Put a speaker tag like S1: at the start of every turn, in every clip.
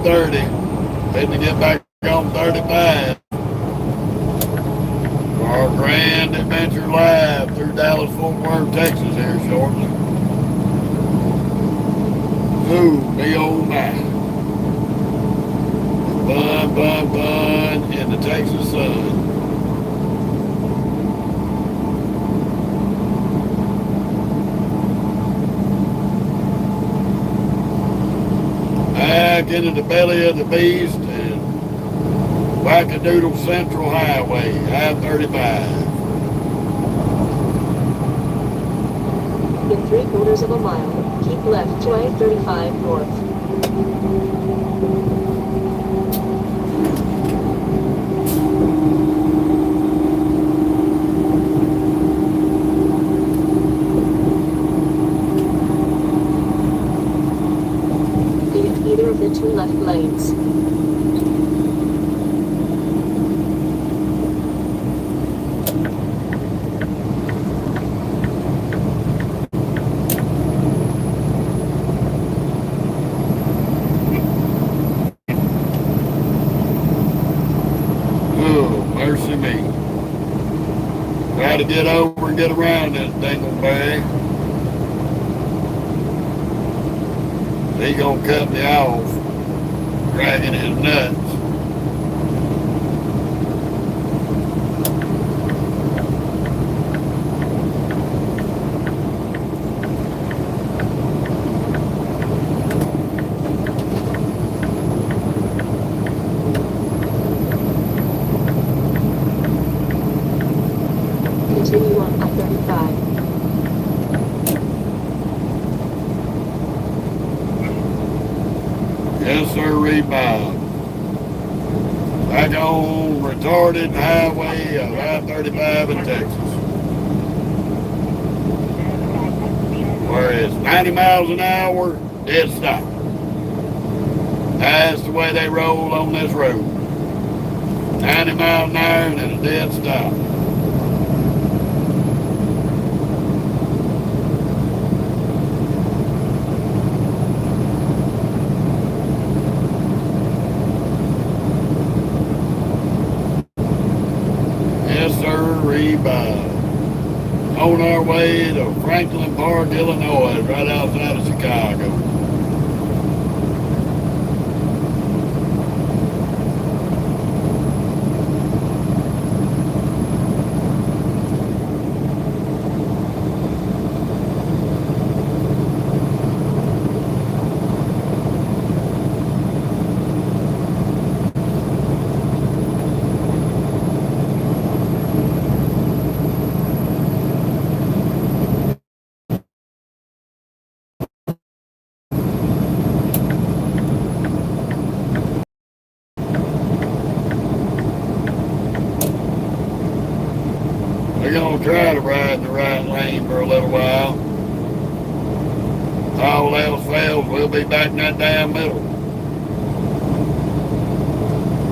S1: 30. Had to get back on 35. For our Grand Adventure Live through Dallas, Fort Worth, Texas here shortly. Ooh, me oh my. Bun in the Texas sun. Back into the belly of the beast and Wackadoodle Central Highway, I-35.
S2: In 3/4 of a mile, keep left to I-35 north. Either of the two left lanes.
S1: Oh, mercy me. Try to get over and get around this dingleberry. He gonna cut me off, dragging his nuts.
S2: Continue on I-35.
S1: Yes, sir, Bob. Back on retarded highway of I-35 in Texas. Where it's 90 miles an hour, dead stop. That's the way they roll on this road. 90 miles an hour and a dead stop. On our way to Franklin Park, Illinois, right outside of Chicago. We're going to try to ride in the right lane for a little while. If all else fails, we'll be back in that damn middle.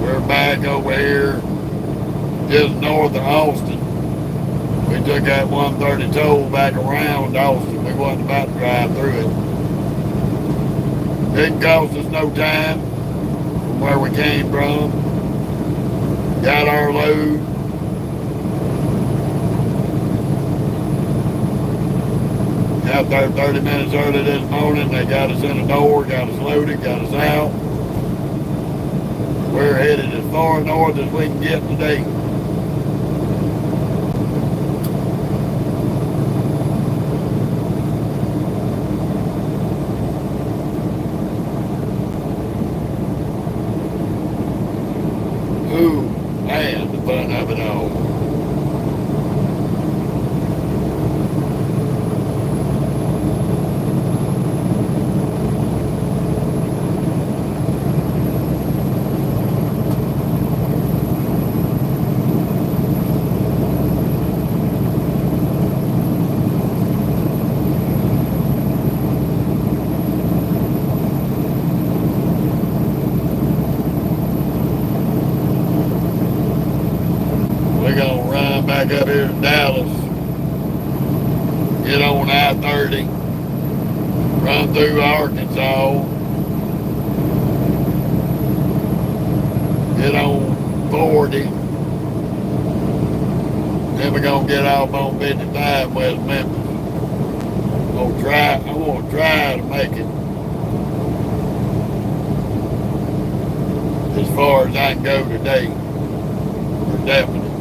S1: We're back over here just north of Austin. We took that 130 toll back around Austin. We wasn't about to drive through it. Didn't cost us no time from where we came from. Got our load. Out there 30 minutes early this morning. They got us in the door, got us loaded, got us out. We're headed as far north as we can get today. Ooh, man, the fun of it all. Back up here in Dallas, get on I-30, run through Arkansas, get on 40. Then we're gonna get off on 55 West Memphis. I'm gonna try to make it as far as I can go today. For definite.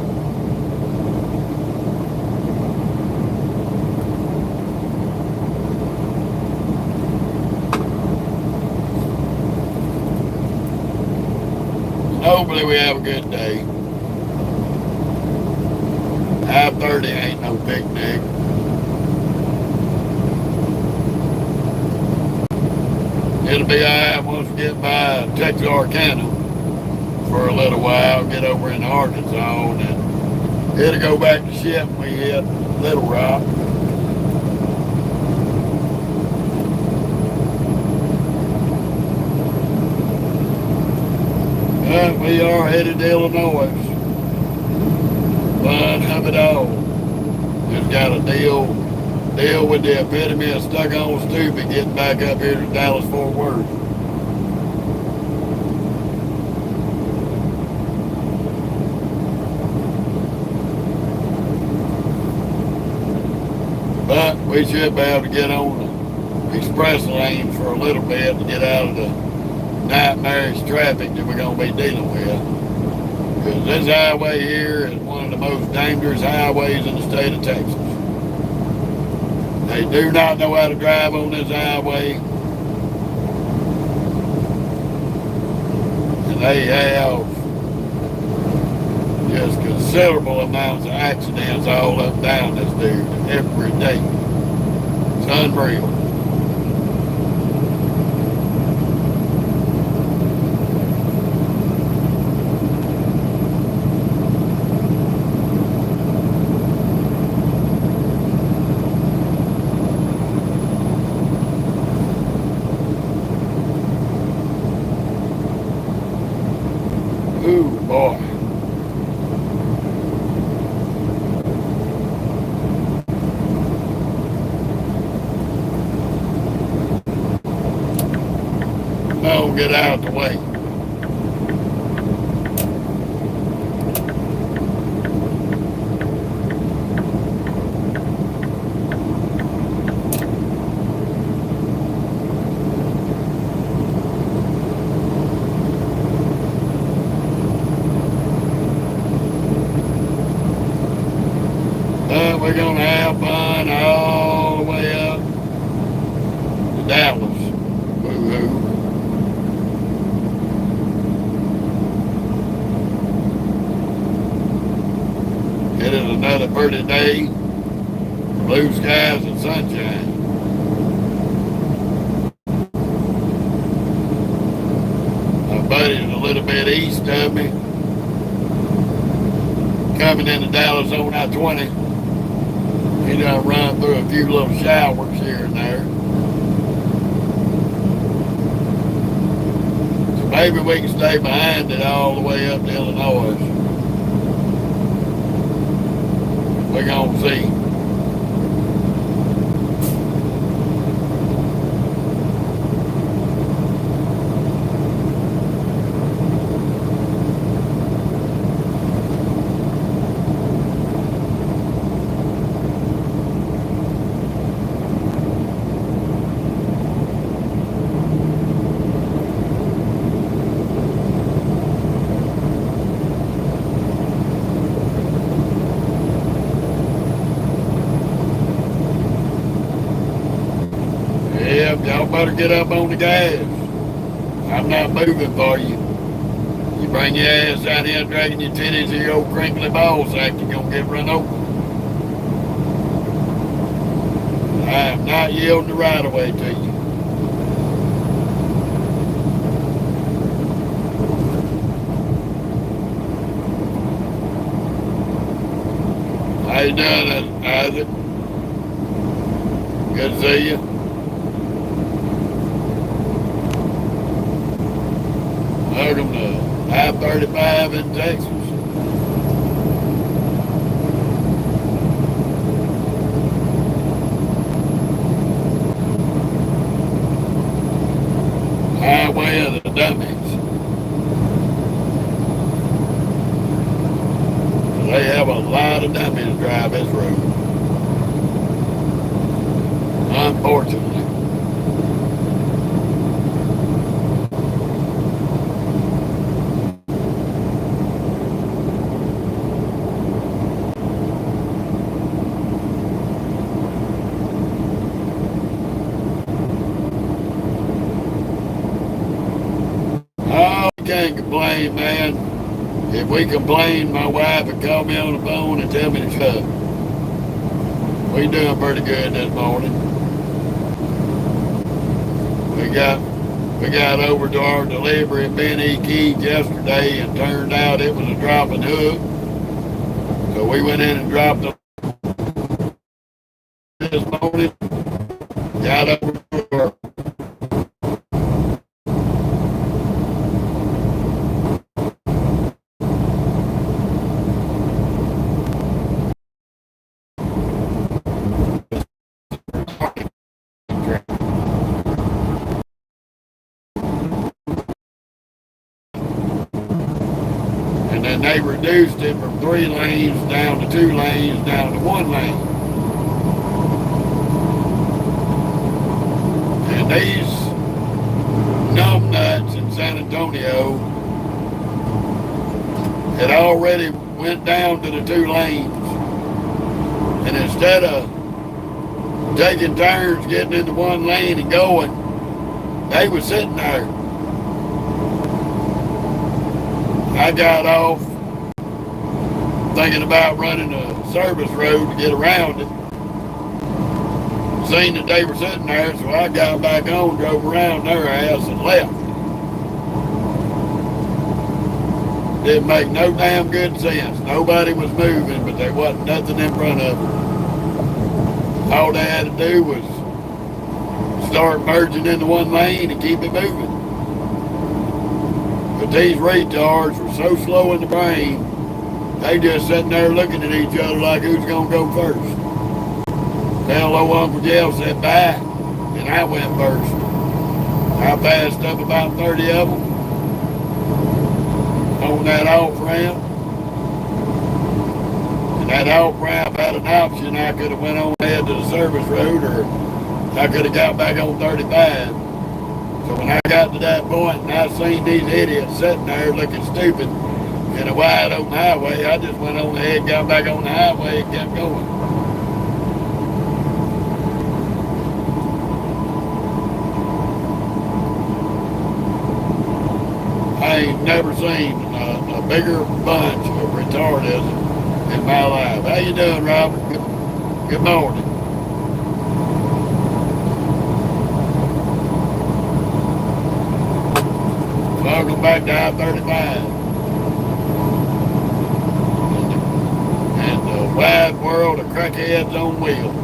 S1: Hopefully we have a good day. I-30 ain't no picnic. It'll be alright once we get by Texarkana for a little while, get over in Arkansas, and then it'll go back to ship when we hit Little Rock. But we are headed to Illinois. Fun of it all. Just got to deal with the epitome of stuck on stupid getting back up here to Dallas Fort Worth. But we should be able to get on the express lane for a little bit to get out of the nightmarish traffic that we're going to be dealing with. Because this highway here is one of the most dangerous highways in the state of Texas. They do not know how to drive on this highway. And they have just considerable amounts of accidents all up and down this dude every day. It's unreal. Ooh, boy. No, get out of the way. We're going to have fun all the way up to Dallas. Woo-hoo. It is another pretty day. Blue skies and sunshine. My buddy's a little bit east of me. Coming into Dallas on I-20. He done run through a few little showers here and there. So maybe we can stay behind it all the way up to Illinois. We're gonna see. Yep, y'all better get up on the gas. I'm not moving for you. You bring your ass out here dragging your titties or your old crinkly ball sack, you're going to get run over. I am not yielding the right away to you. How you doing, Isaac? Good to see you. Welcome to I-35 in Texas. Highway of the dummies. They have a lot of dummies drive this road, unfortunately. Oh, you can't complain, man. If we complain, my wife would call me on the phone and tell me to shut up. We doing pretty good this morning. We got we got over to our delivery at Ben E. Keys yesterday, and turned out it was a dropping hook. So we went in and dropped them this morning. Got over to our and then they reduced it from 3 lanes down to 2 lanes down to 1 lane. And these numbnuts in San Antonio had already went down to the 2 lanes. And instead of taking turns getting into 1 lane and going, they were sitting there. I got off thinking about running a service road to get around it. Seen that they were sitting there, so I got back on, drove around their ass and left. Didn't make no damn good sense. Nobody was moving, but there wasn't nothing in front of them. All they had to do was start merging into 1 lane and keep it moving. But these retards were so slow in the brain, they just sitting there looking at each other like who's gonna go first. Hell, old Uncle Jeff said bye, and I went first. I passed up about 30 of them on that off ramp. And that off ramp had an option. I could have went on ahead to the service road, or I could have got back on 35. So when I got to that point and I seen these idiots sitting there looking stupid in a wide open highway, I just went on ahead, got back on the highway, and kept going. I ain't never seen a bigger bunch of retardism in my life. How you doing, Robert? Good morning. Welcome back to I-35 and the wide world of crackheads on wheels.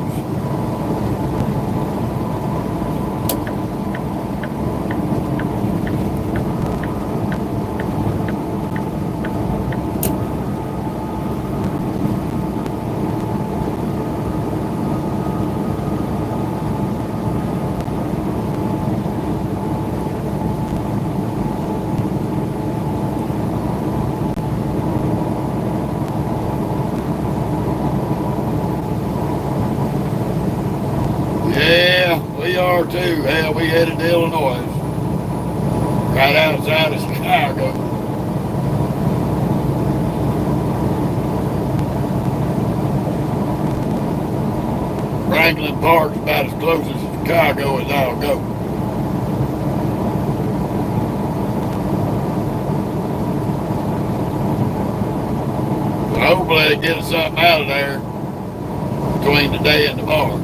S1: Yeah, we are too. Hell, we headed to Illinois, right outside of Chicago. Franklin Park's about as close as Chicago as I'll go. But hopefully they get us something out of there between today and tomorrow.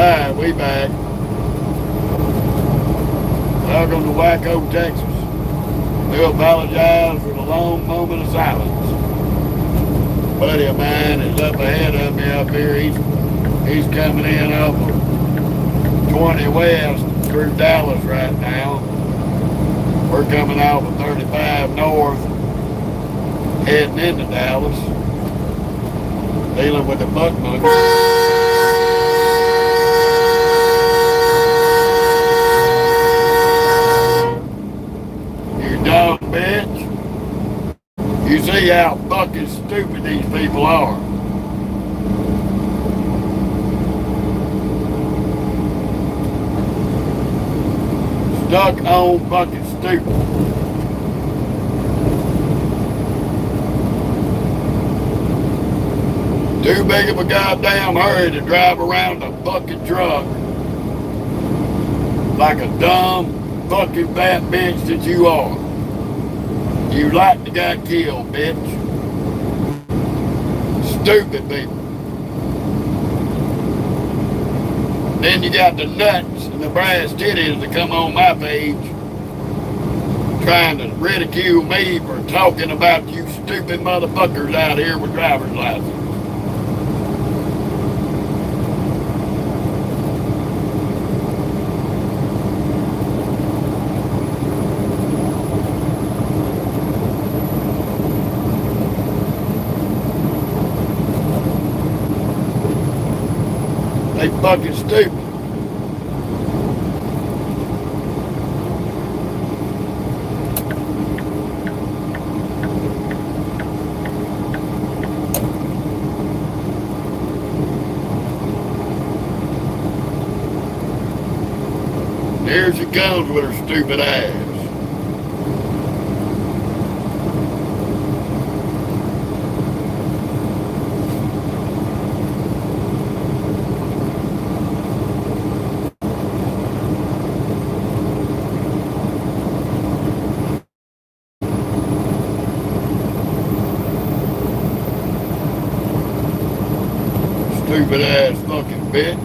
S1: Alright, we back. Welcome to Waco, Texas. We apologize for the long moment of silence. A buddy of mine is up ahead of me up here. He's coming in off of 20 West through Dallas right now. We're coming off of 35 North, heading into Dallas, dealing with the buck moose. You dumb bitch. You see how fucking stupid these people are. Stuck on fucking stupid. Too big of a goddamn hurry to drive around a fucking truck like a dumb fucking fat bitch that you are. You like to got killed, bitch. Stupid people. Then you got the nuts and the brass titties that come on my page trying to ridicule me for talking about you stupid motherfuckers out here with driver's licenses. They fucking stupid. Here she comes with her stupid ass. Stupid ass fucking bitch.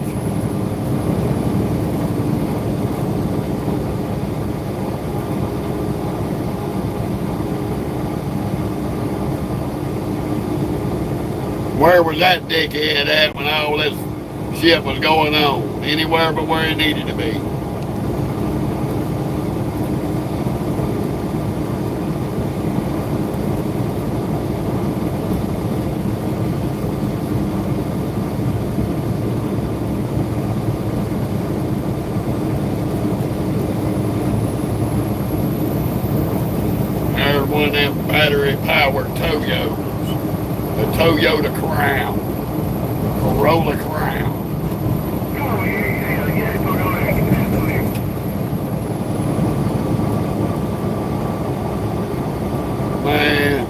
S1: Where was that dickhead at when all this shit was going on? Anywhere but where it needed to be. There's one of them battery-powered Toyotas. The Toyota Crown. Corolla Crown. Man.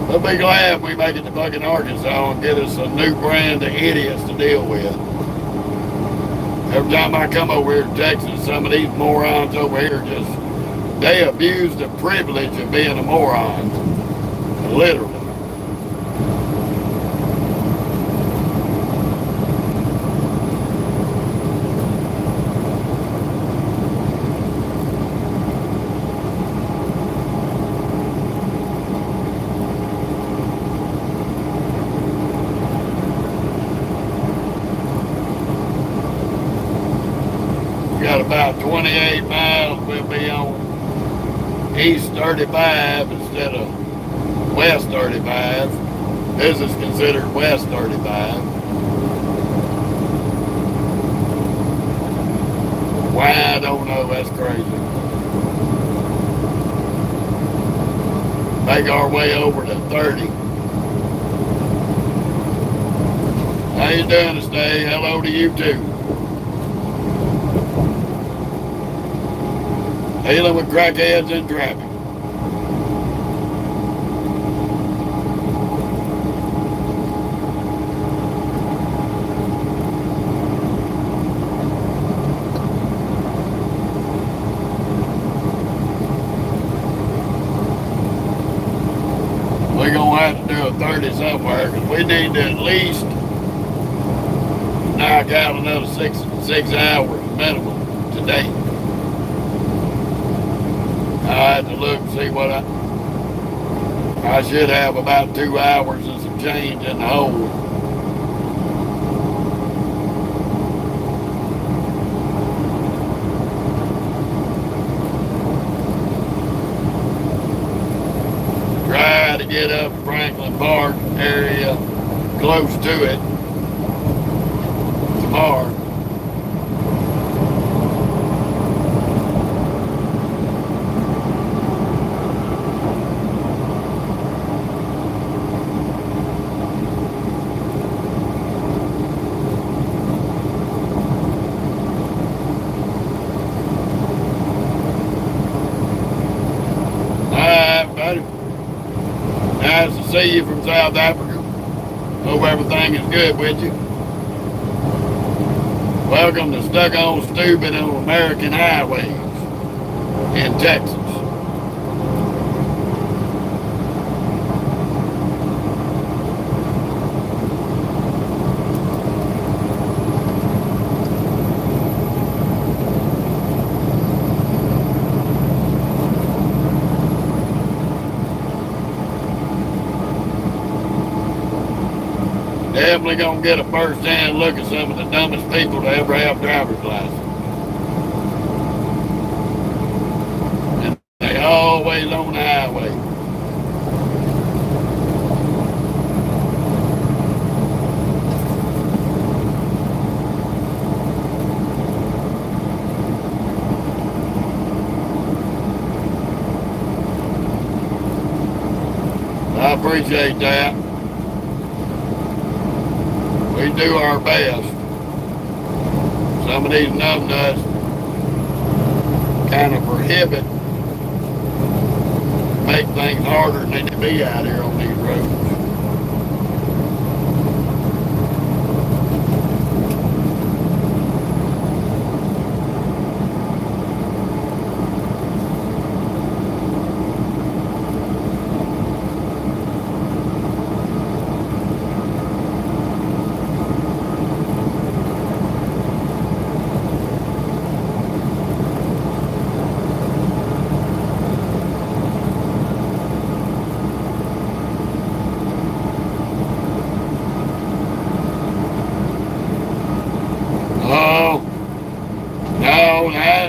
S1: We'll be glad we make it to fucking Arkansas and get us a new brand of idiots to deal with. Every time I come over here to Texas, some of these morons over here they abuse the privilege of being a moron. Literally. Got about 28 miles, we'll be on East 35 instead of West 35. This is considered West 35. Why, I don't know, that's crazy. Make our way over to 30. How you doing today? Hello to you too. Dealing with crackheads in traffic. We're gonna have to do to a 30 somewhere, because we need to at least knock out another six hours minimum today. I had to look and see what I should have about 2 hours and some change in the hole. Try to get up Franklin Park area close to it tomorrow. Nice to see you from South Africa. Hope everything is good with you. Welcome to Stuck on Stupid on American Highways in Texas. Definitely gonna get a first-hand look at some of the dumbest people to ever have driver's license. And they always on the highway. I appreciate that. We do our best. Some of these numbnuts kind of prohibit, make things harder than they need to be out here on these roads.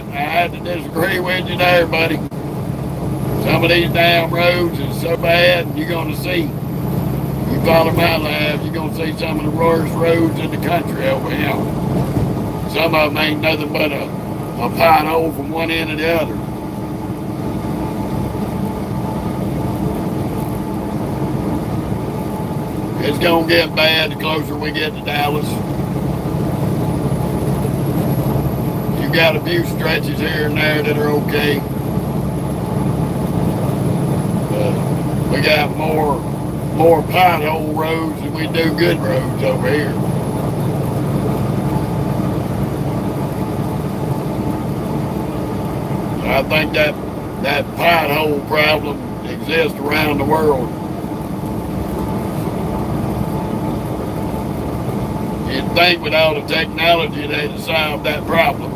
S1: I had to disagree with you there, buddy. Some of these damn roads is so bad, you're going to see. You follow my life, you're going to see some of the worst roads in the country over here. Some of them ain't nothing but a pothole from one end to the other. It's going to get bad the closer we get to Dallas. Got a few stretches here and there that are okay, but we got more pothole roads than we do good roads over here. So I think that pothole problem exists around the world. You'd think with all the technology they'd have solved that problem.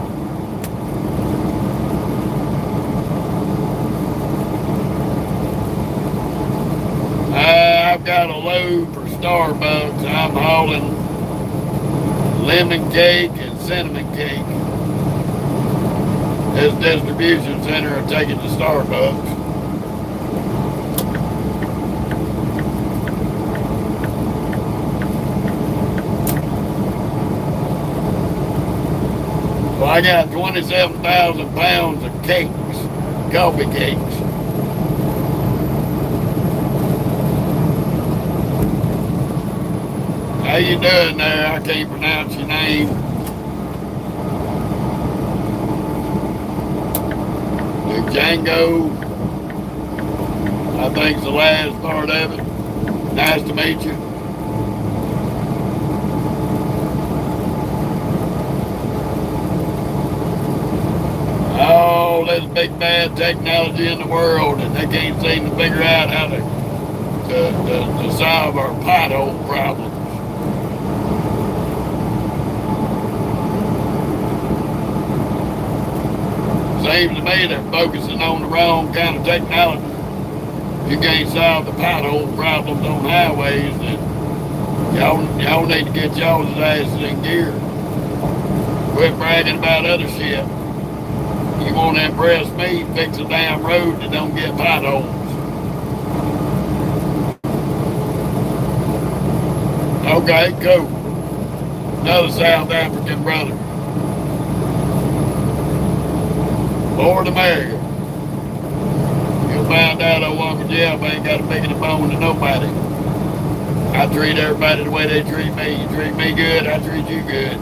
S1: I've got a load for Starbucks. I'm hauling lemon cake and cinnamon cake. This distribution center will take it to Starbucks. So I got 27,000 pounds of cakes, coffee cakes. How you doing there? I can't pronounce your name. Django, I think's the last part of it. Nice to meet you. All this big bad technology in the world, and they can't seem to figure out how to to solve our pothole problem. Seems to me they're focusing on the wrong kind of technology. You can't solve the pothole problems on highways, then y'all need to get y'all's asses in gear. Quit bragging about other shit. You want to impress me, fix a damn road that don't get potholes. Okay, cool. Another South African brother. More the merrier. You'll find out old Uncle Jeff ain't got a big enough bone to nobody. I treat everybody the way they treat me. You treat me good, I treat you good.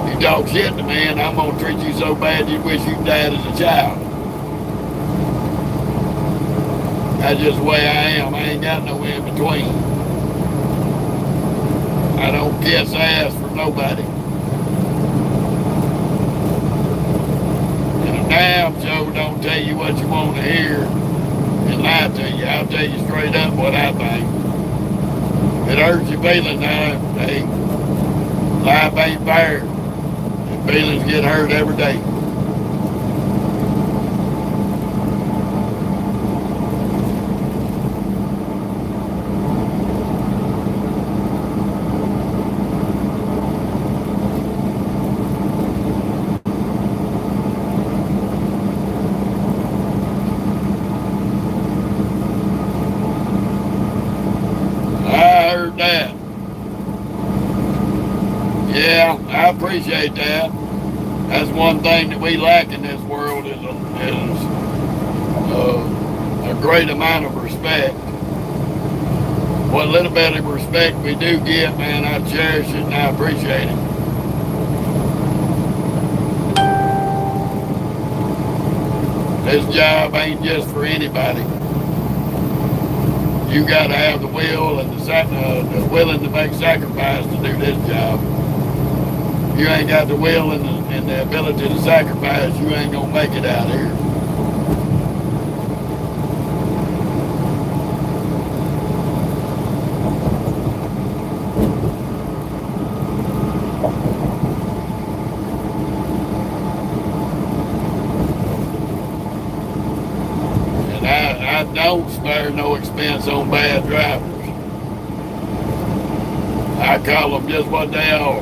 S1: You talk shit to me and I'm gonna treat you so bad you wish you died as a child. That's just the way I am. I ain't got no in between. I don't kiss ass for nobody. And a damn show don't tell you what you want to hear and lie to you. I'll tell you straight up what I think. It hurts your feelings now. Hey, life ain't fair. And feelings get hurt every day. That. Yeah, I appreciate that. That's one thing that we lack in this world is a great amount of respect. What little bit of respect we do get, man, I cherish it and I appreciate it. This job ain't just for anybody. You got to have the will and the willing to make sacrifice to do this job. You ain't got the will and the ability to sacrifice, you ain't gonna make it out here. I don't spare no expense on bad drivers. I call them just what they are.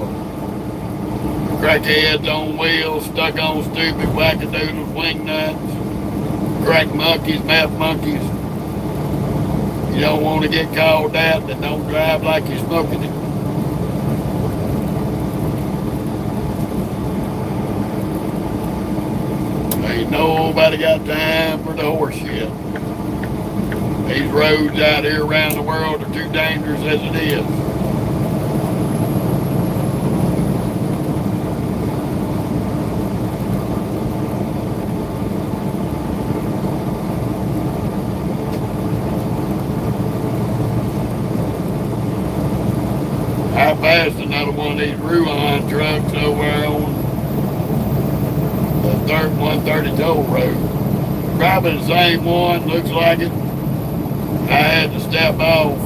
S1: Crackheads on wheels, stuck on stupid wackadoodles, wing nuts, crack monkeys, meth monkeys. You don't want to get called that, then don't drive like you're smoking it. Ain't nobody got time for the horse shit. These roads out here around the world are too dangerous as it is. I passed another one of these Ruan trucks over on the 130 toll road. Probably the same one, looks like it. I had to step off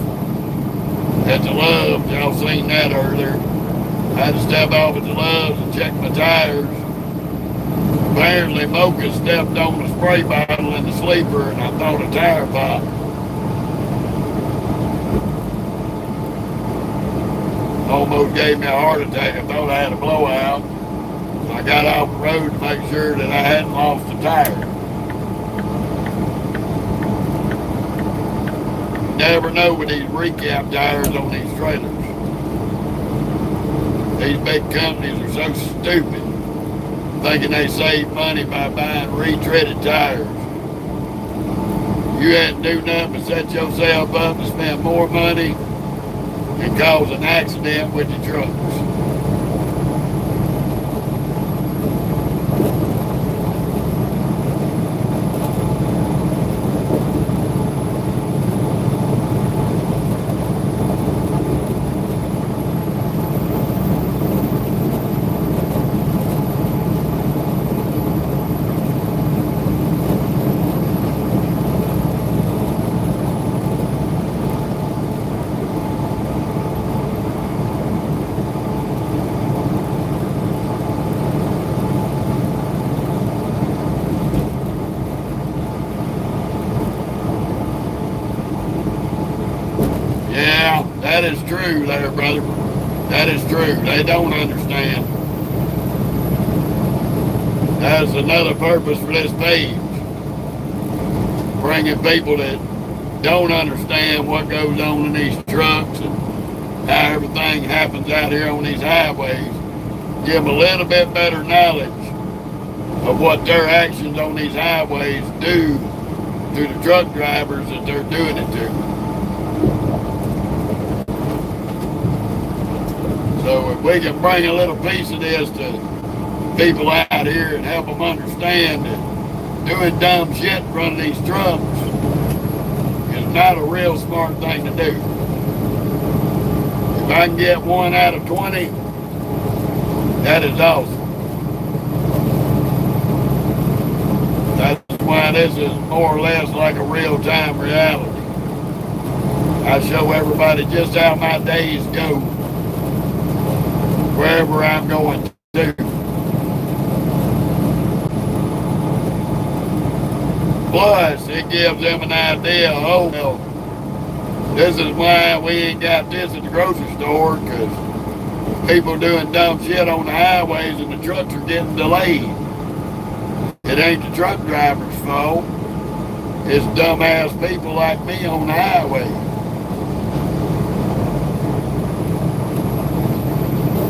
S1: at the Loves. Y'all seen that earlier. I had to step off at the Loves and check my tires. Apparently, Mocha stepped on the spray bottle in the sleeper and I thought a tire popped. Almost gave me a heart attack. I thought I had a blowout. I got off the road to make sure that I hadn't lost a tire. Never know with these recap tires on these trailers. These big companies are so stupid, thinking they save money by buying retreaded tires. You hadn't do nothing but set yourself up to spend more money and cause an accident with your trucks. That is true there, brother. That is true. They don't understand. That's another purpose for this page. Bringing people that don't understand what goes on in these trucks and how everything happens out here on these highways. Give them a little bit better knowledge of what their actions on these highways do to the truck drivers that they're doing it to. So if we can bring a little piece of this to people out here and help them understand that doing dumb shit running these trucks is not a real smart thing to do. If I can get 1 out of 20, that is awesome. That's why this is more or less like a real-time reality. I show everybody just how my days go, wherever I'm going to. Plus, it gives them an idea, oh, well, this is why we ain't got this at the grocery store, because people doing dumb shit on the highways and the trucks are getting delayed. It ain't the truck driver's fault. It's dumbass people like me on the highway.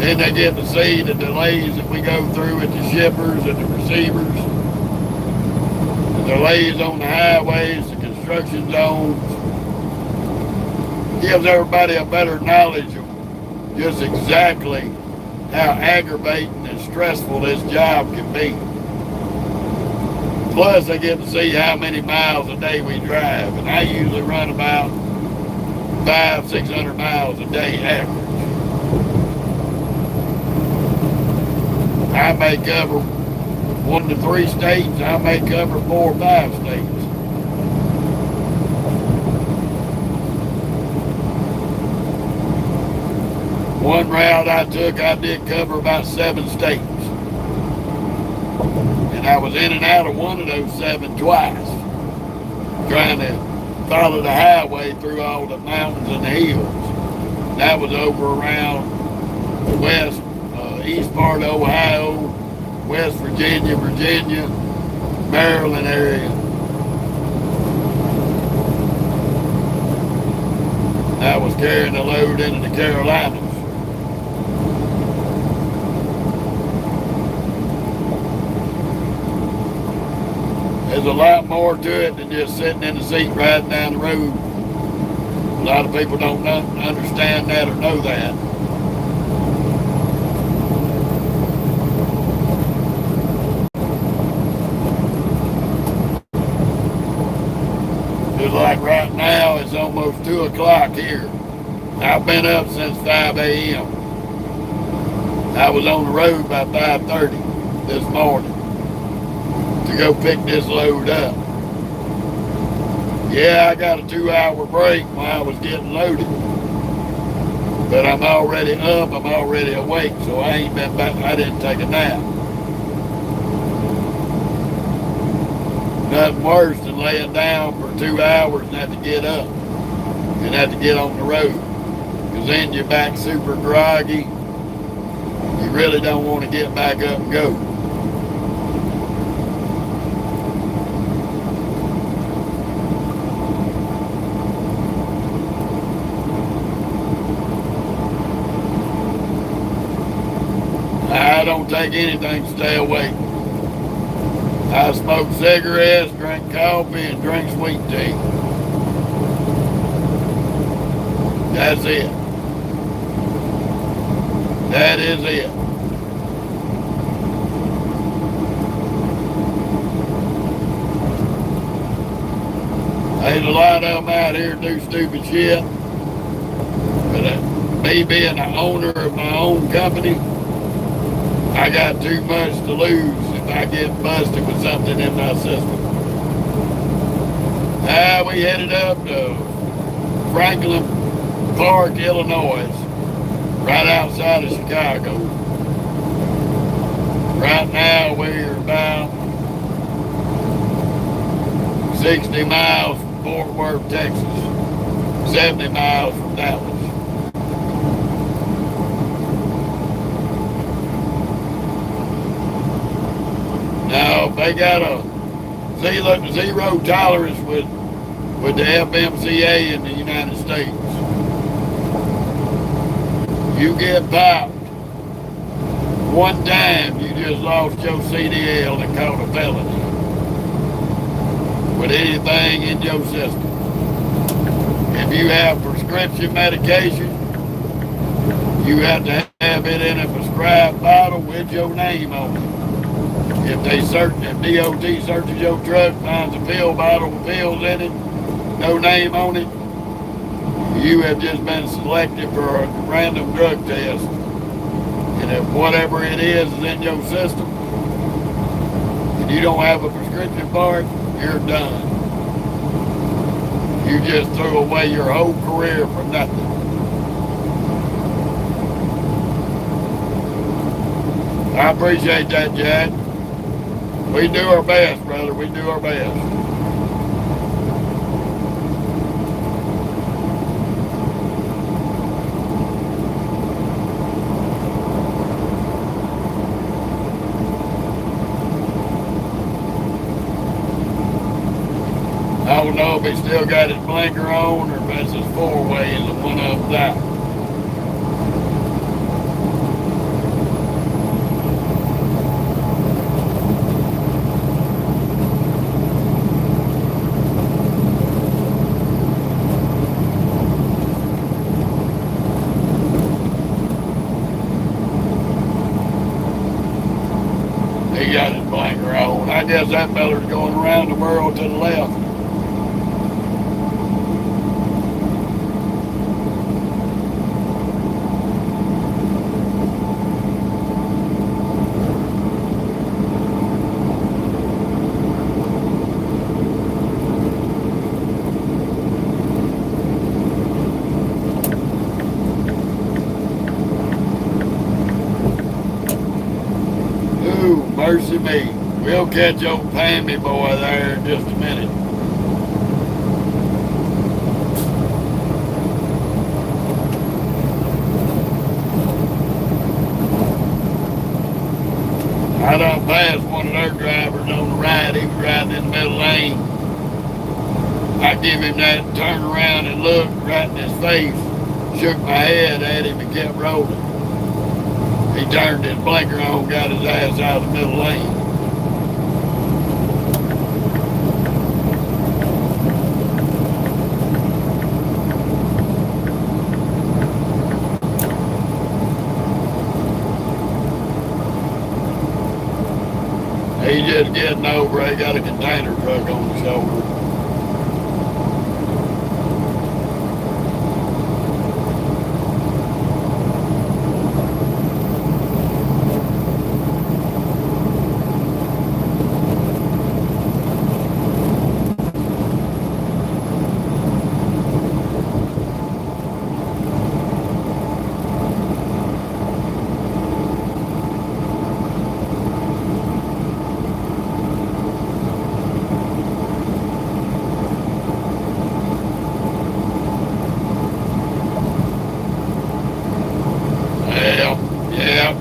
S1: Then they get to see the delays that we go through at the shippers and the receivers. The delays on the highways, the construction zones. Gives everybody a better knowledge of just exactly how aggravating and stressful this job can be. Plus, they get to see how many miles a day we drive. And I usually run about 500-600 miles a day average. I may cover 1 to 3 states. I may cover 4 or 5 states. One route I took, I did cover about 7 states. And I was in and out of one of those 7 twice, trying to follow the highway through all the mountains and the hills. That was over around the west, east part of Ohio, West Virginia, Maryland area. I was carrying a load into the Carolinas. There's a lot more to it than just sitting in the seat riding down the road. A lot of people don't understand that or know that. Just like right now, it's almost 2 o'clock here. I've been up since 5 a.m. I was on the road by 5:30 this morning to go pick this load up. Yeah, I got a 2-hour break while I was getting loaded. But I'm already up, I'm already awake, so I ain't been back, I didn't take a nap. Nothing worse than laying down for 2 hours and have to get up and have to get on the road. Because then you're back super groggy. You really don't want to get back up and go. I don't take anything to stay awake. I smoke cigarettes, drink coffee, and drink sweet tea. That's it. That is it. There's a lot of them out here do stupid shit. But me being the owner of my own company, I got too much to lose if I get busted with something in my system. We headed up to Franklin Park, Illinois, right outside of Chicago. Right now we're about 60 miles from Fort Worth, Texas, 70 miles from Dallas. they got a zero tolerance with the FMCA in the United States. You get popped one time, you just lost your CDL and caught a felony with anything in your system. If you have prescription medication, you have to have it in a prescribed bottle with your name on it. If DOT searches your truck, finds a pill bottle with pills in it, no name on it, you have just been selected for a random drug test. And if whatever it is in your system, and you don't have a prescription for it, you're done. You just threw away your whole career for nothing. I appreciate that, Jack. We do our best, brother. We do our best. I don't know if he still got his blinker on or if that's his four-way and the one up there. He got his blinker on. I guess that feller's going around the world to the left. Mercy me. We'll catch old Pammy boy there in just a minute. I done passed one of their drivers on the right. He was riding in the middle lane. I give him that turn around and look right in his face. Shook my head at him and kept rolling. He turned his blinker on, got his ass out of the middle lane. He just getting over. He got a container truck on the shoulder.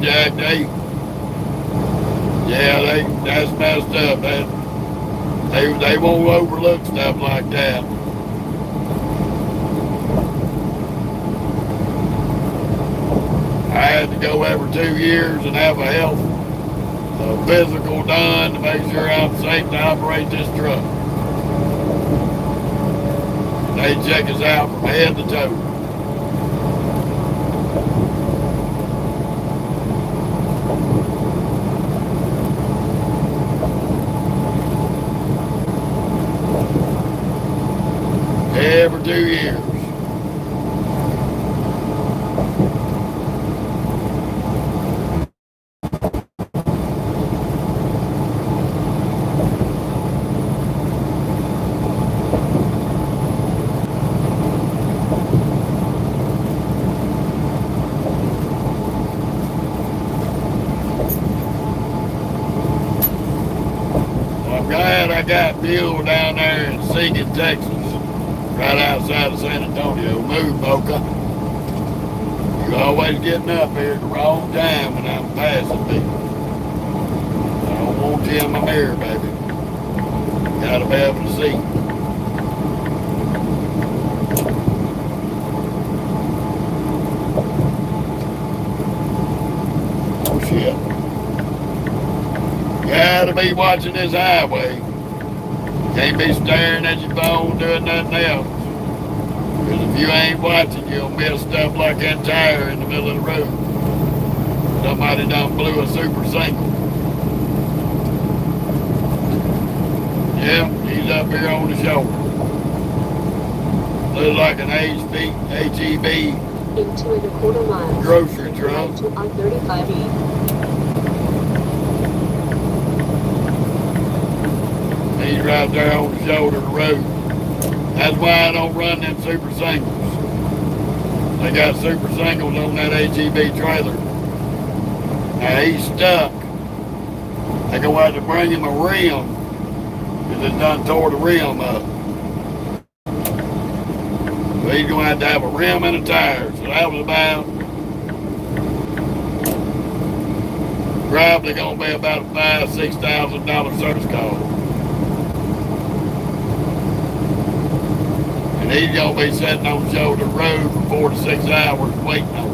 S1: Jack, that's messed up. They won't overlook stuff like that. I had to go every 2 years and have a health physical done to make sure I'm safe to operate this truck. They check us out from head to toe. Every 2 years. I'm glad I got fuel down there in Seguin, Texas. Right outside of San Antonio. Move, Boca. You're always getting up here at the wrong time when I'm passing people. I don't want watch you in my mirror, baby. Gotta be able to see. Oh shit. Gotta be watching this highway. Can't be staring at your phone doing nothing else. Because if you ain't watching, you'll miss stuff like that tire in the middle of the road. Somebody done blew a super single. Yeah, he's up here on the shoulder. Looks like an HEB
S2: In 2.25 miles.
S1: grocery truck.
S2: Right to I-35E.
S1: He's right there on the shoulder of the road. That's why I don't run them super singles. They got super singles on that HEB trailer. Now he's stuck. They're going to have to bring him a rim because it done tore the rim up. So he's going to have a rim and a tire. So that was about probably going to be about a $5,000-$6,000 service call. And he's going to be sitting on the shoulder of the road for 4 to 6 hours waiting on it.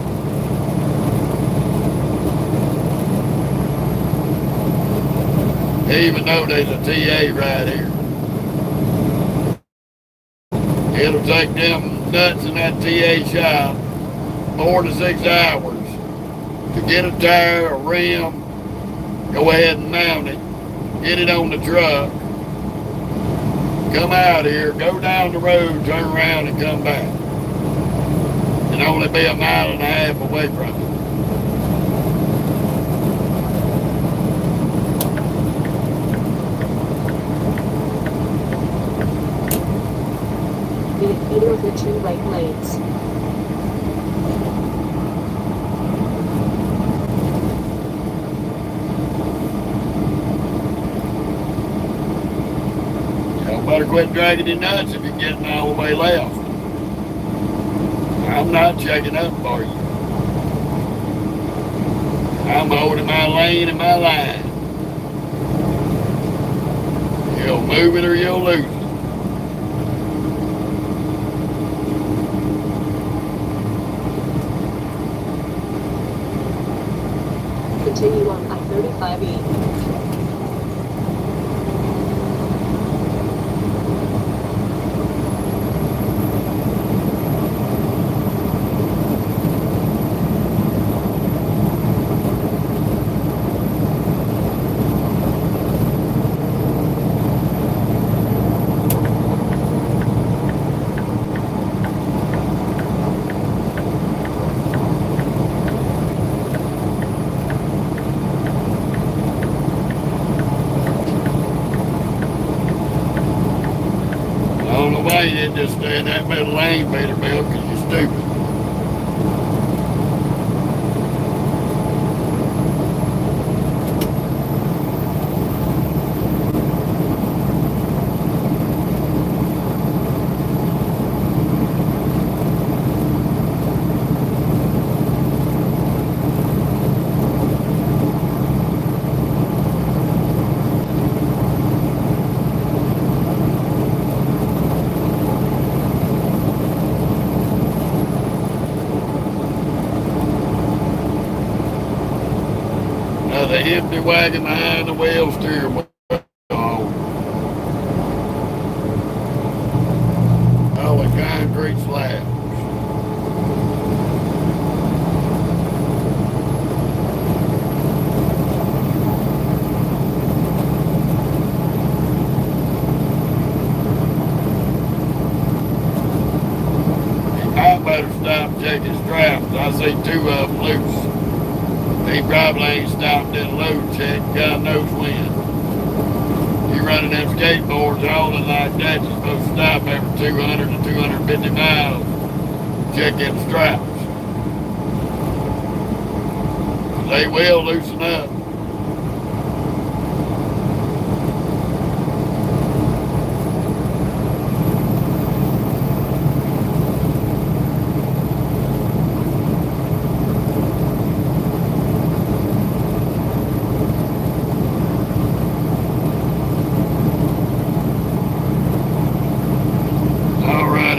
S1: Even though there's a TA right here. It'll take them nuts in that TA shop 4 to 6 hours to get a tire, a rim, go ahead and mount it, get it on the truck, come out here, go down the road, turn around and come back. And only be a mile and a half away from it.
S2: Either of the 2 right lanes.
S1: Y'all better quit dragging your nuts if you're getting all the way left. I'm not checking up for you. I'm holding my lane and my line. You'll move it or you'll lose it.
S2: Continue on I-35E.
S1: You didn't just stay in that middle lane, Peterbilt, because you're stupid. The empty wagon behind the wheel steering wheel. Oh, the concrete slabs. He might better stop and check his straps. I see 2 of them loose. He probably ain't stopped at a load check, God knows when. You running them skateboards hauling like that, you're supposed to stop every 200 to 250 miles, check them straps. They will loosen up.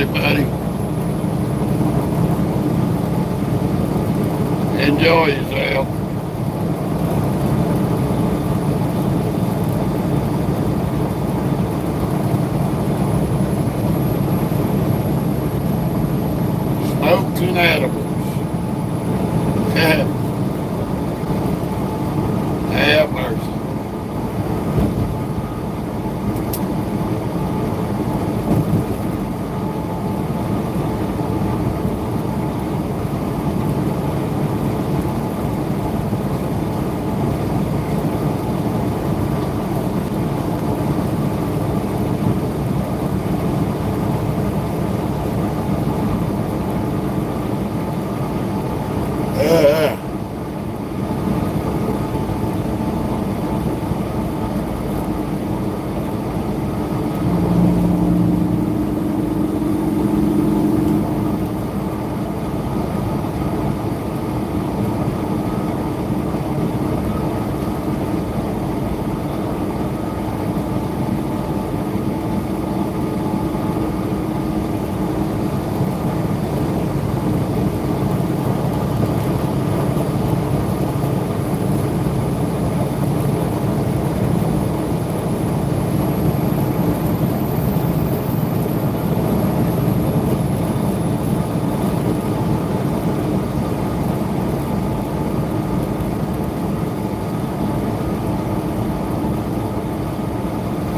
S1: Howdy, buddy. Enjoy yourself. Smokes and edibles. Have mercy.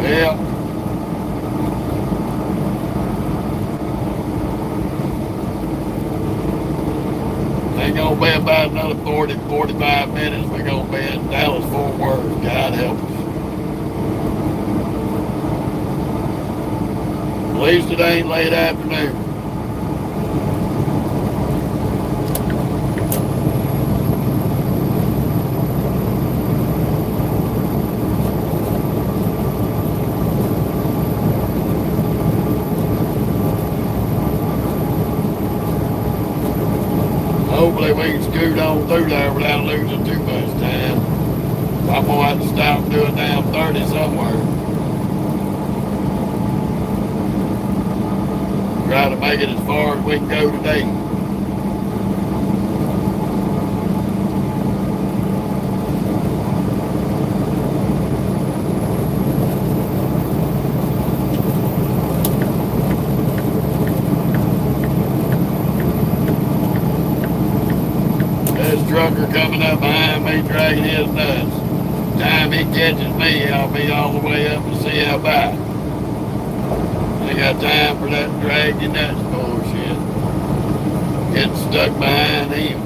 S1: Yeah. Ain't gonna be about another 40, 45 minutes. We're gonna be in Dallas, Fort Worth. God help us. At least it ain't late afternoon. Hopefully we can scoot on through there without losing too much time. I'm gonna have to stop and do a damn 30 somewhere. Try to make it as far as we can go today. This trucker coming up behind me dragging his nuts. Time he catches me, I'll be all the way up to see how bad. Ain't got time for that drag your nuts bullshit. Getting stuck behind him.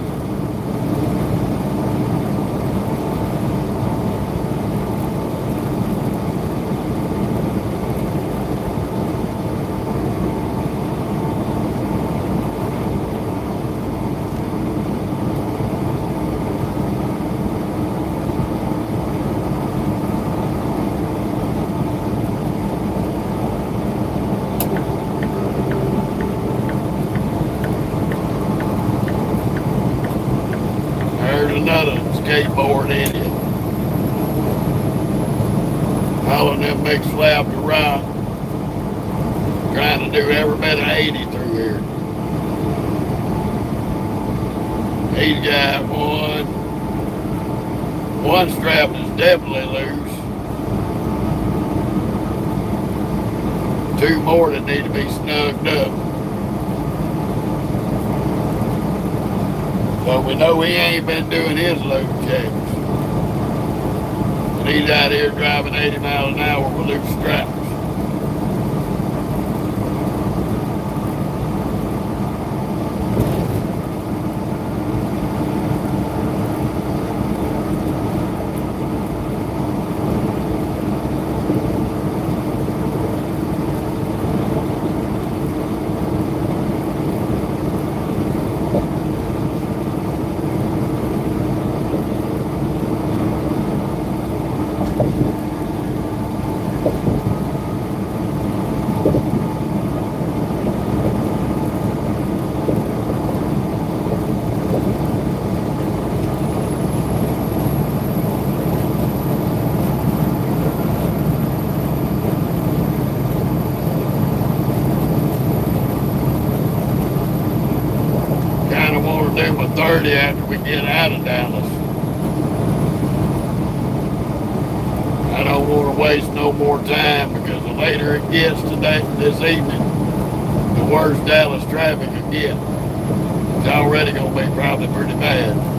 S1: Another skateboard idiot. Hauling them big slabs of rock. Trying to do every bit of 80 through here. He's got one strap is definitely loose. Two more that need to be snugged up. So we know he ain't been doing his load checks. And he's out here driving 80 miles an hour with loose straps. 4:30 after we get out of Dallas. I don't want to waste no more time because the later it gets today, this evening, the worse Dallas traffic will get. It's already going to be probably pretty bad.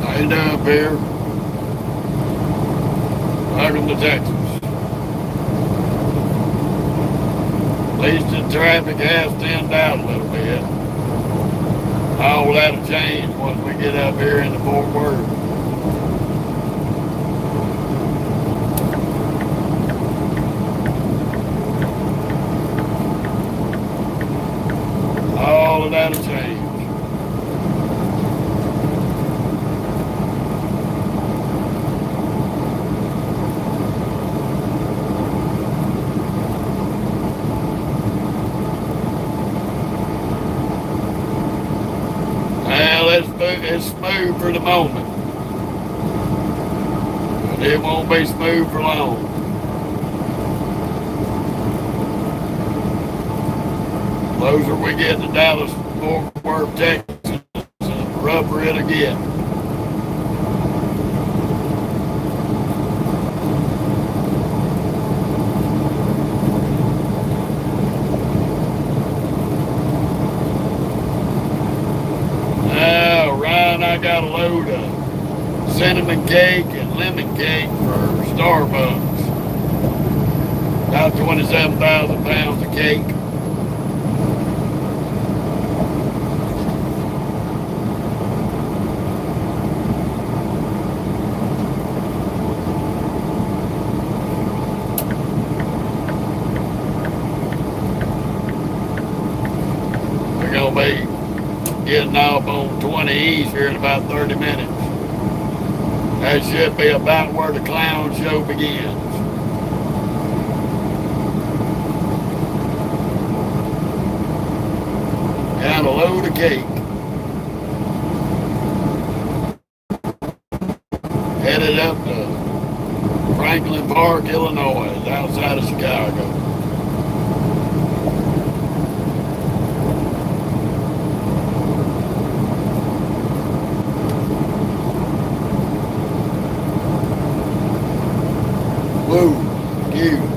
S1: How you doing, Bear? Welcome to Texas. At least the traffic has thinned out a little bit. All that'll change once we get up here into Fort Worth. All of that'll change. It's smooth for the moment, but it won't be smooth for long. Closer we get to Dallas, Fort Worth, Texas, the rougher it'll get. I got a load of cinnamon cake and lemon cake for Starbucks. About 27,000 pounds of cake. We're going to be getting off on 20 East here in about 30 minutes. That should be about where the clown show begins. a load of cake. Headed up to Franklin Park, Illinois, outside of Chicago. Whoa, huge.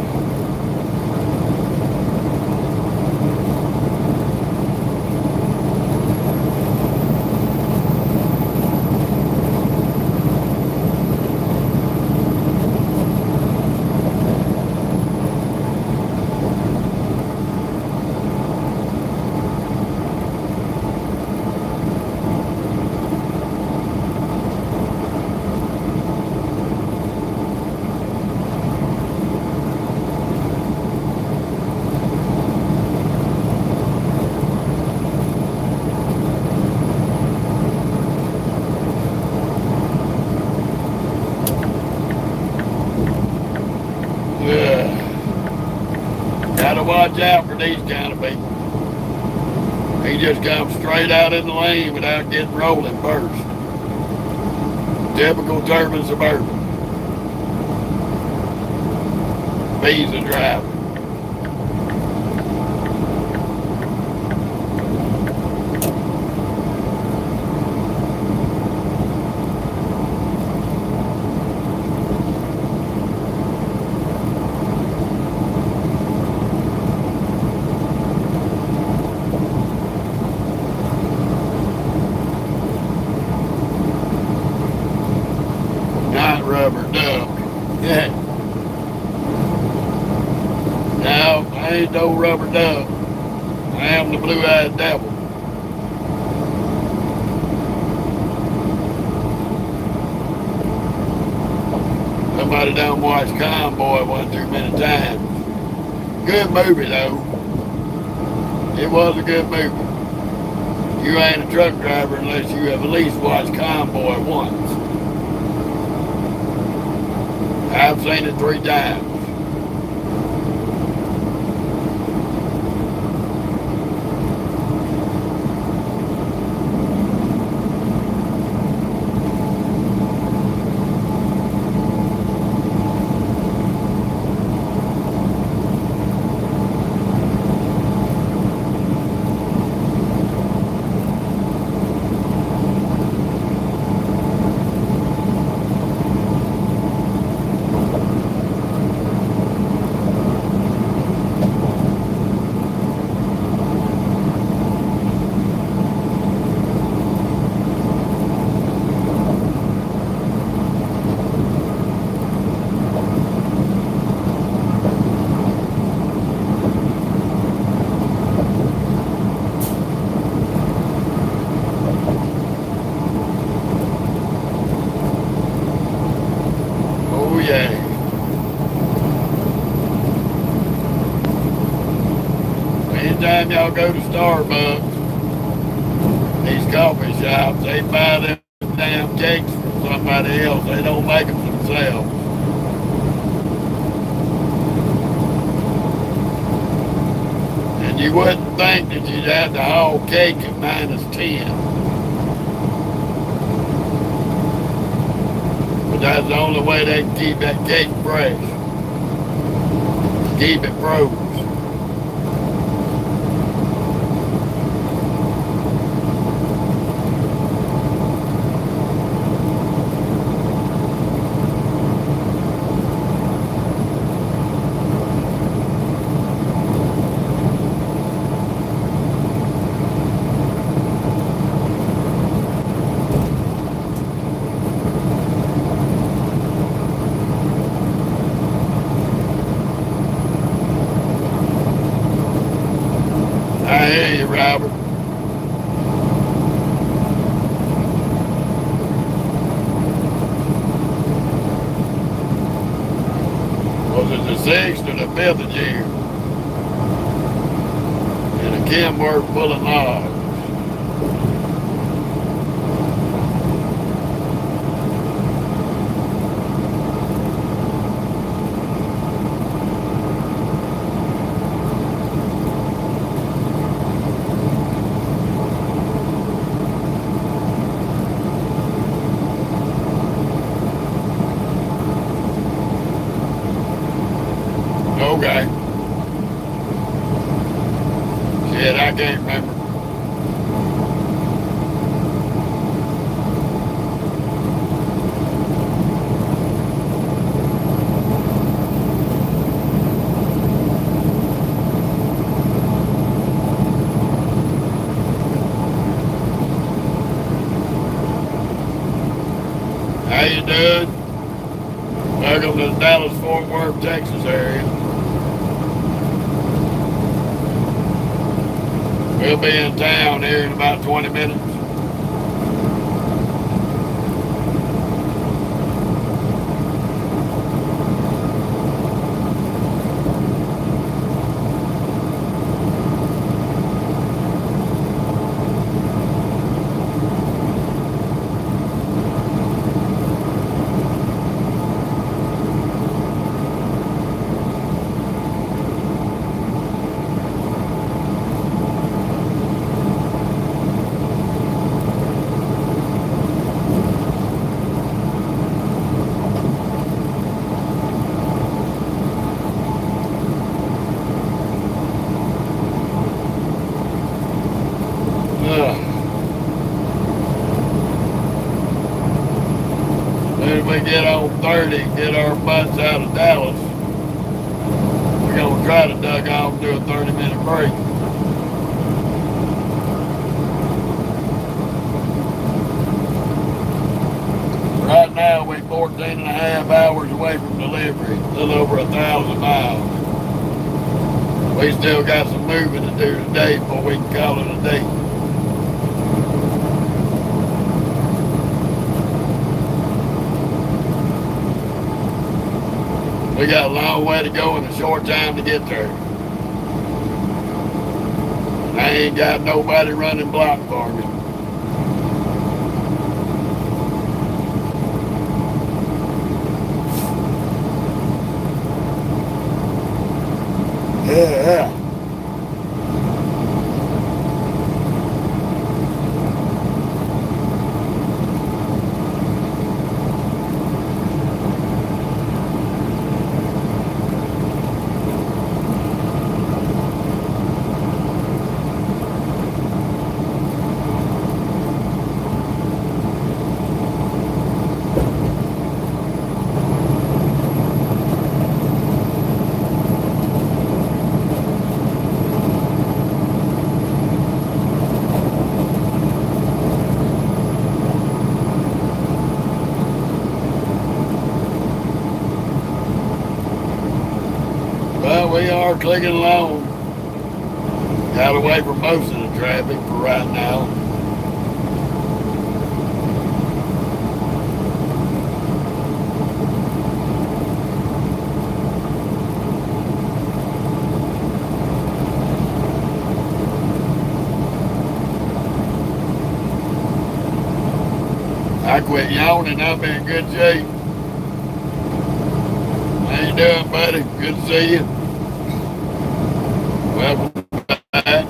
S1: Gotta watch out for these kind of people. He just comes straight out in the lane without getting rolling first. Typical Turbine Suburban. Visa driver. Not rubber duck. Yeah. No, I ain't no rubber duck. I am the blue-eyed devil. Somebody done watched Convoy one too many times. Good movie though. It was a good movie. You ain't a truck driver unless you have at least watched Convoy once. I've seen it 3 times. Oh yeah. Anytime y'all go to Starbucks, these coffee shops, they buy them damn cakes from somebody else. They don't make them themselves. And you wouldn't think that you'd have to haul cake at -10. But that's the only way they can keep that cake fresh. Keep it froze. I hear you, Robert. Was it the 6th or the 5th of June? And a Kenworth full of logs. Okay. Shit, I can't remember. How you doing? Welcome to the Dallas-Fort Worth, Texas area. We'll be in town here in about 20 minutes. As we get on 30 and get our butts out of Dallas, we're going to try to duck off and do a 30-minute break. Right now, we're 14 and a half hours away from delivery, a little over 1,000 miles. We still got some moving to do today before we can call it a day. We got a long way to go and a short time to get there. And I ain't got nobody running block for me. Yeah. Well, we are clicking along. Got away from most of the traffic for right now. I quit yawning. I'm in good shape. How you doing, buddy? Good to see you. Welcome back.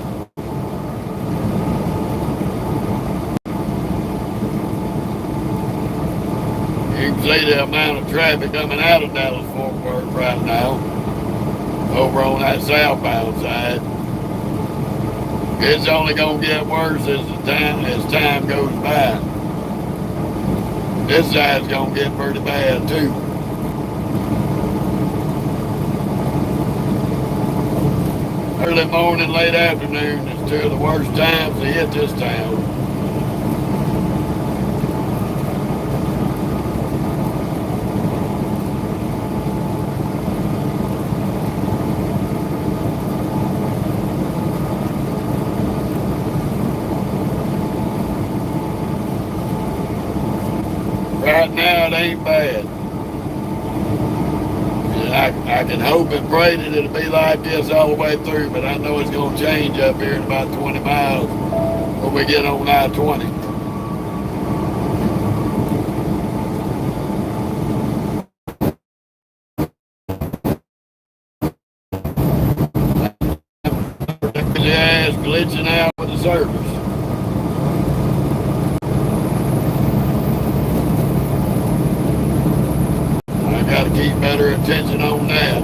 S1: You can see the amount of traffic coming out of Dallas-Fort Worth right now over on that southbound side. It's only going to get worse as time goes by. This side's going to get pretty bad too. Early morning, late afternoon is two of the worst times to hit this town. Right now, it ain't bad. I can hope and pray that it'll be like this all the way through, but I know it's going to change up here in about 20 miles when we get on I-20. The ass glitching out with the service. I got to keep better attention on that.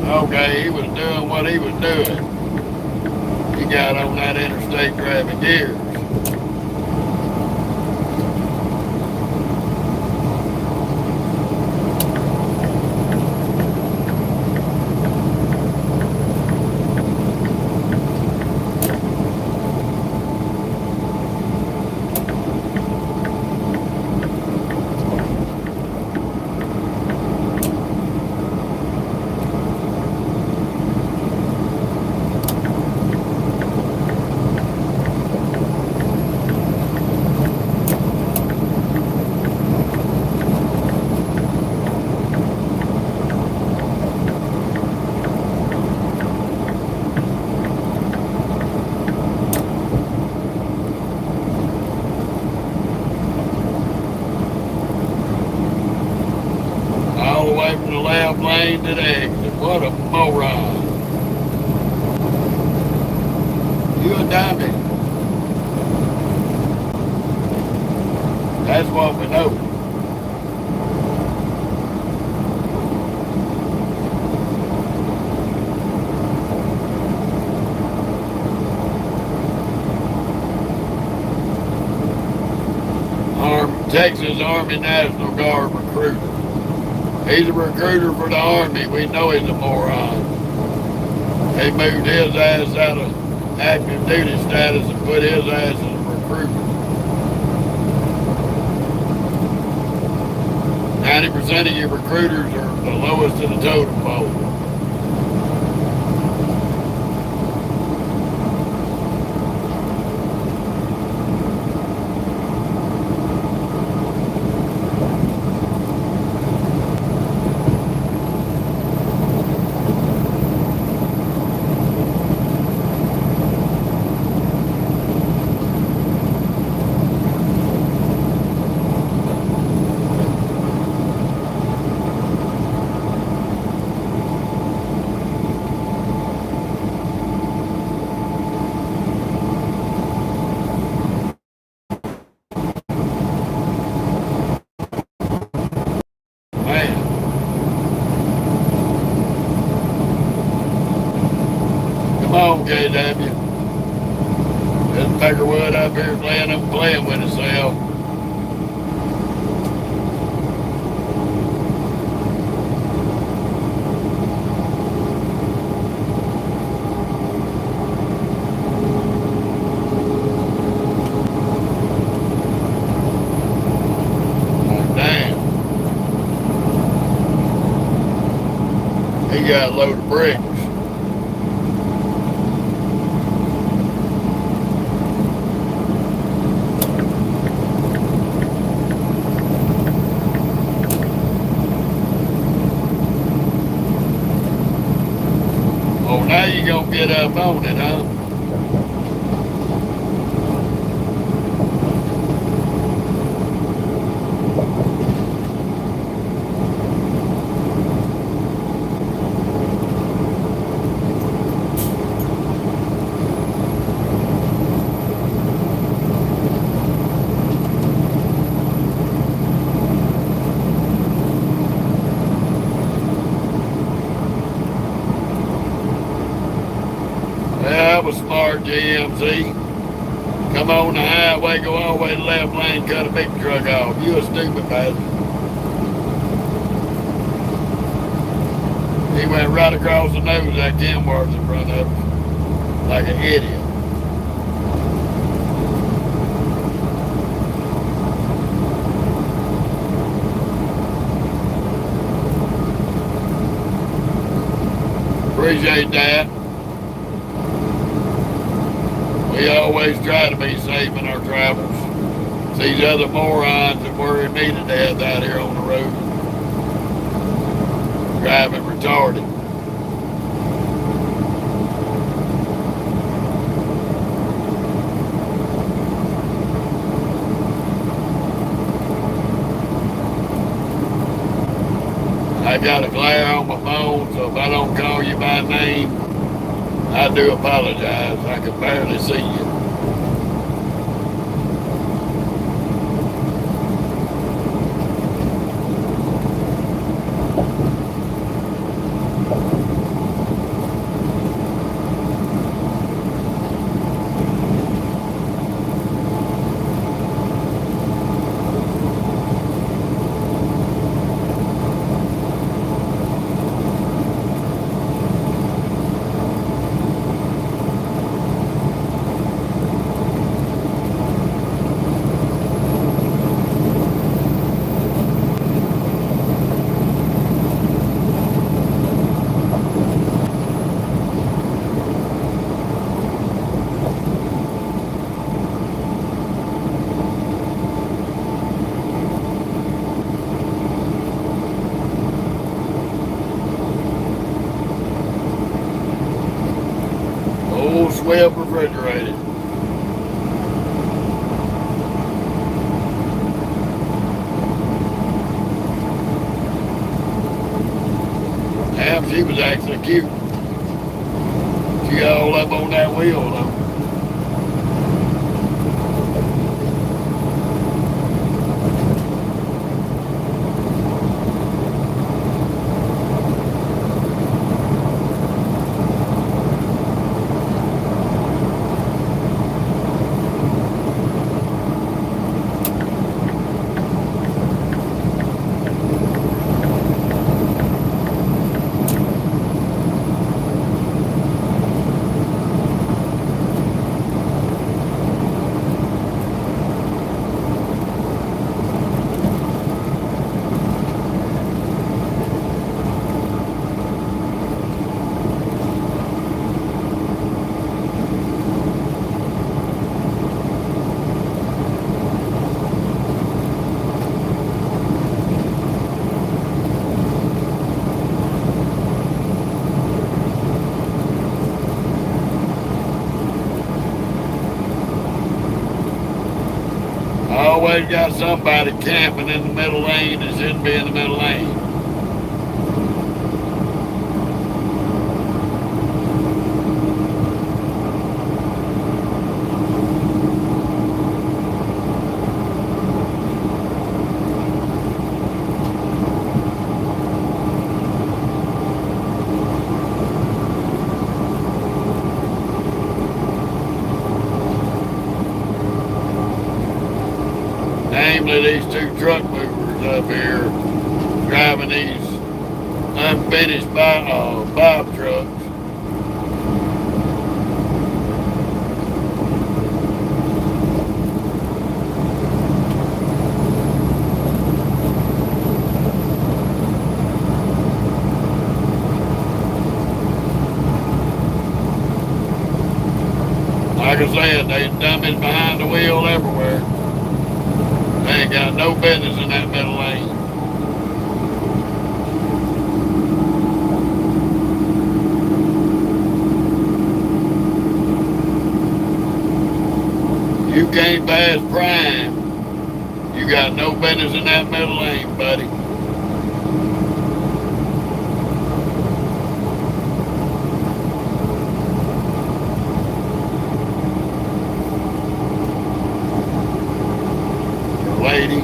S1: Okay, he was doing what he was doing. He got on that interstate driving gears. All the way from the left lane to the exit. What a moron. You a dummy. That's what we know. Texas Army National Guard recruiter. He's a recruiter for the Army. We know he's a moron. They moved his ass out of active duty status and put his ass as a recruiter. 90% of your recruiters are the lowest in the totem pole. Come on, KW. This Peckerwood up here playing with himself. Oh, damn. He got a load of bricks. Now you gonna get up on it, huh? That was smart, GMC. Come on the highway, go all the way to the left lane, cut a big truck off. You a stupid bastard. He went right across the nose of that Kenworth in front of him, like an idiot. Appreciate that. We always try to be safe in our travels. It's these other morons that worry me to death out here on the road. Driving retarded. I got a glare on my phone, so if I don't call you by name, I do apologize. I can barely see you. well refrigerated. Damn, she was actually cute. She all up on that wheel though. Always got somebody camping in the middle lane that shouldn't be in the middle lane. Namely, these two truck movers up here driving these unfinished bob trucks. Like I said, they dummies behind the wheel everywhere. They ain't got no business in that middle lane. You can't pass prime. You got no business in that middle lane, buddy. Lady.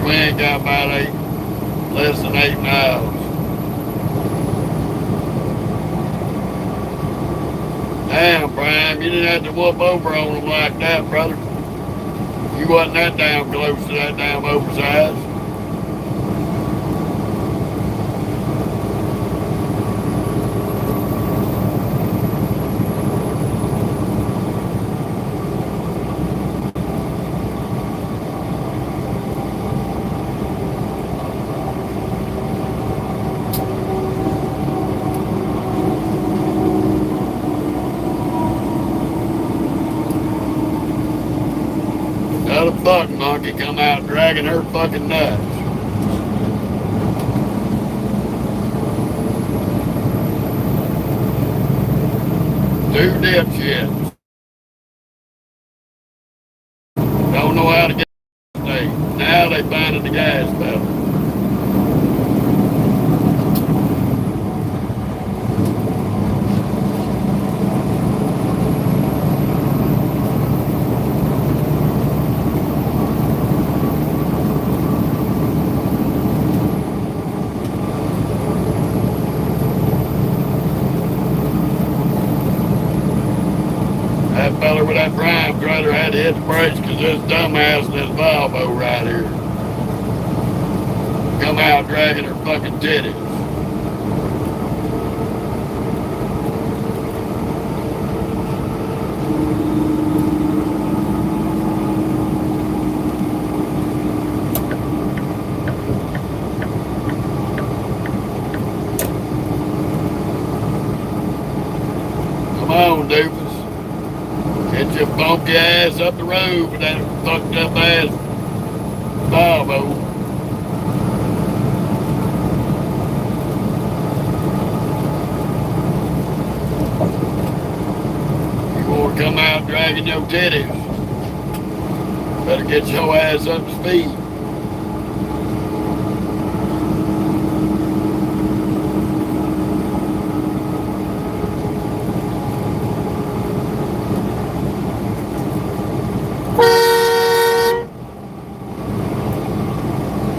S1: We ain't got about less than 8 miles. Damn, Brian, you didn't have to whoop over on them like that, brother. You wasn't that damn close to that damn oversized. Another buck monkey come out dragging her fucking nuts. Two dipshits. Don't know how to get state. Now they finding the gas pedal. That fella with that prime cutter had to hit the brakes because this dumbass in this Volvo right here come out dragging her fucking titties. Come on, doofus. Get your funky ass up the road with that fucked up ass Volvo. You want to come out dragging your titties, better get your ass up to speed.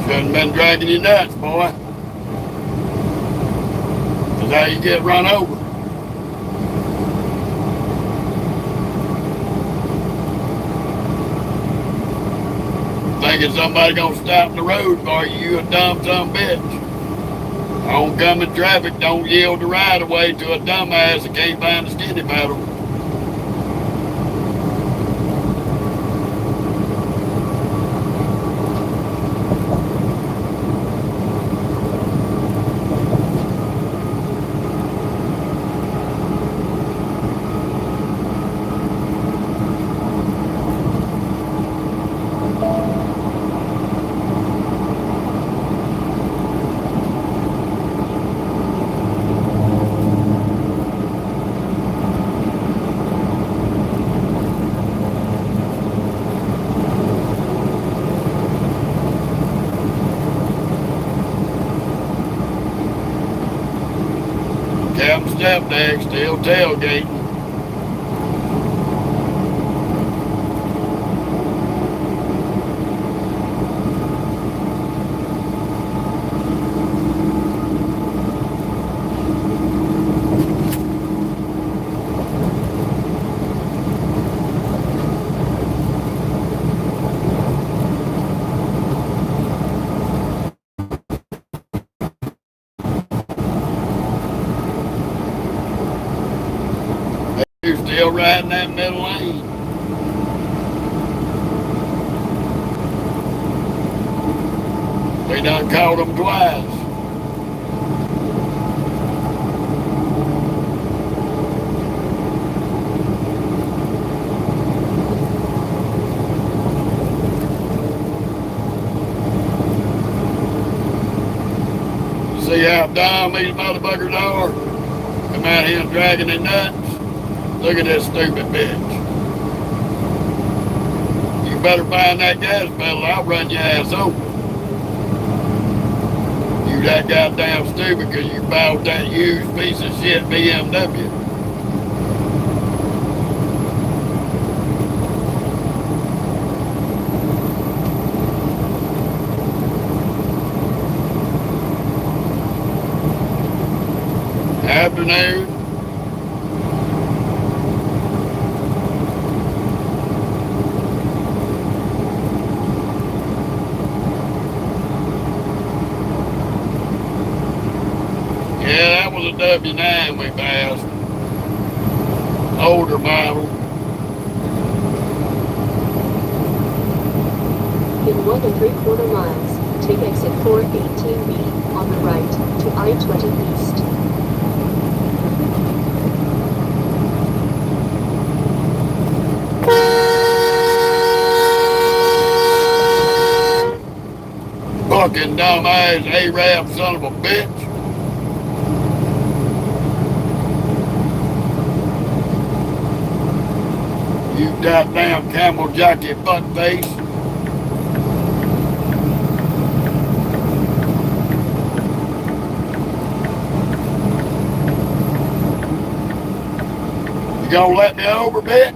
S1: Shouldn't been dragging your nuts, boy. That's how you get run over. Thinking somebody gonna stop in the road for you, a dumb son of a bitch. Oncoming traffic don't yield the right of way to a dumbass that can't find the skinny pedal. Captain Stepdad still tailgating. You're still riding that middle lane. They done caught them twice. See how dumb these motherfuckers are? Come out here and dragging their nuts. Look at this stupid bitch. You better find that gas pedal, I'll run your ass over. You that goddamn stupid because you bought that used piece of shit BMW. Afternoon. Yeah, that was a W9 we passed. Older model.
S2: In 1 3/4 miles, take exit 418B on the right to I-20 East.
S1: Fucking dumb ass Arab son of a bitch. Goddamn camel jockey butt face. You gonna let me over, bitch?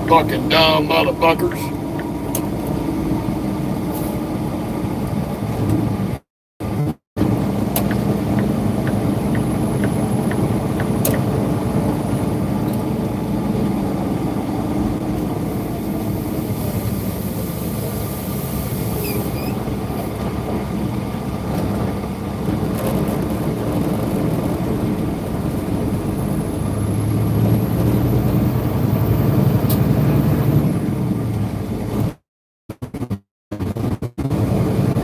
S1: Fucking dumb motherfuckers.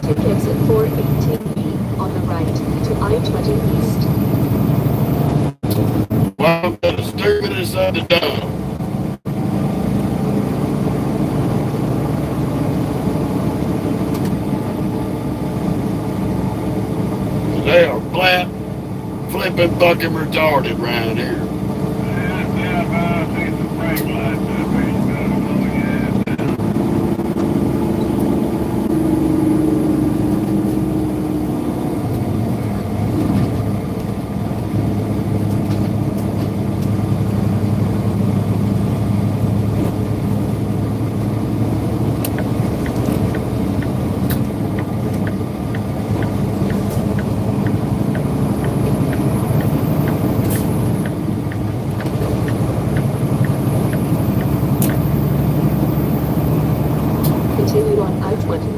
S2: Take exit 418B on the right to I-20 East.
S1: Welcome to the stupidest of the dumb. They are flat, flipping fucking retarded around here.
S2: Continue on I-20.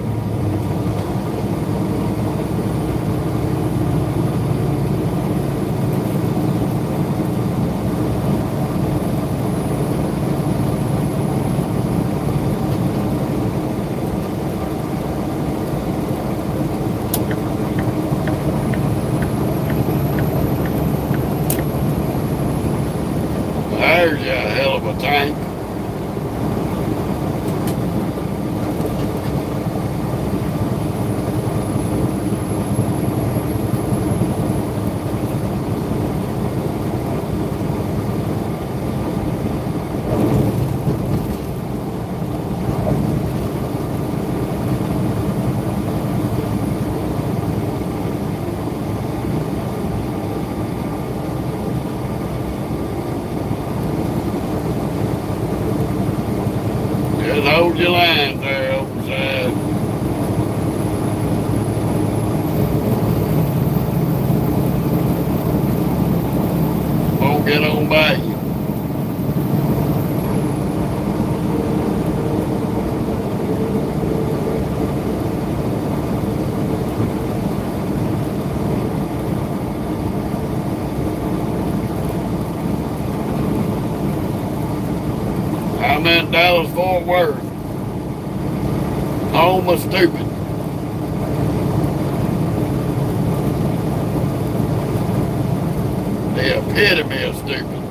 S1: There's a hell of a tank. Just hold your line there, overside. Won't get on by you. I'm in Dallas, Fort Worth. Home of stupid. The epitome of stupid.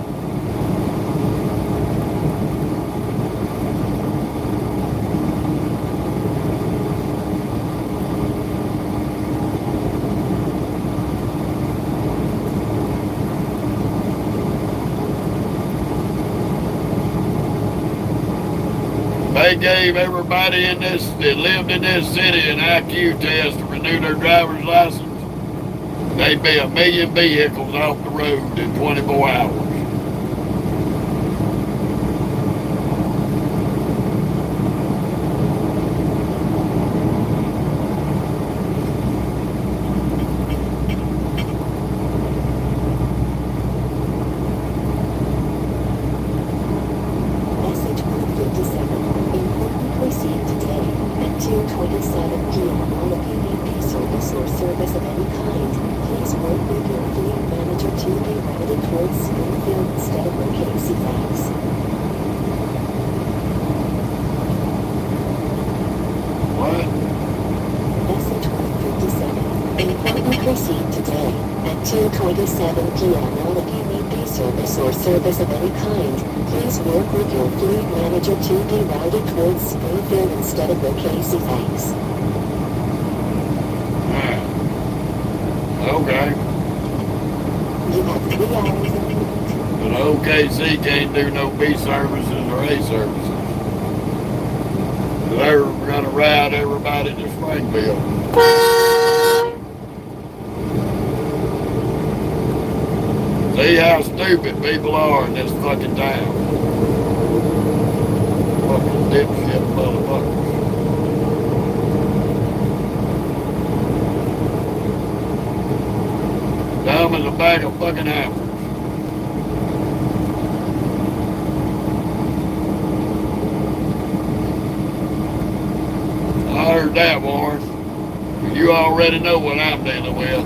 S1: They gave everybody in this that lived in this city an IQ test to renew their driver's license. They'd be 1 million vehicles off the road in 24 hours.
S2: Message 157. Important proceed today at 2:27 p.m. on the PVP service or service of any kind. Please work with your fleet manager to be routed towards Springfield instead of locating CFAX.
S1: What?
S2: Message 157. Important proceed today at 2:27 p.m. on the PVP service or service of any kind, please work with your fleet manager to be routed towards Springfield instead of O'Casey. Thanks.
S1: Okay.
S2: You have 3 hours of work.
S1: But OKC can't do no B services or A services. They're gonna route everybody to Springfield. See how stupid people are in this fucking town. Fucking dipshit motherfuckers. Dumb as a bag of fucking apples. I heard that, Warren. You already know what I'm dealing with.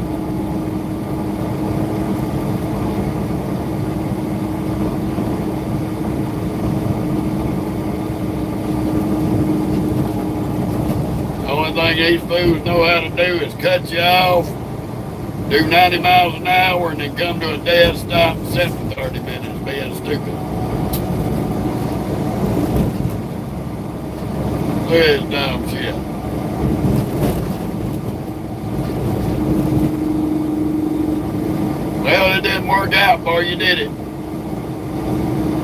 S1: The only thing these fools know how to do is cut you off, do 90 miles an hour, and then come to a dead stop and sit for 30 minutes being stupid. Look at this dumb shit. Well, it didn't work out for you, did it?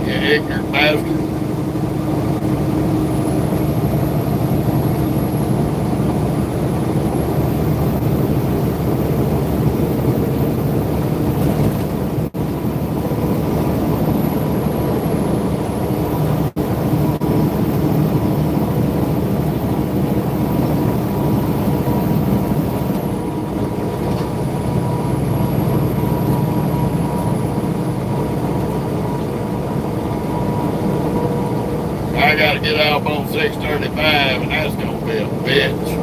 S1: You ignorant bastard. I gotta get off on 635, and that's gonna be a bitch.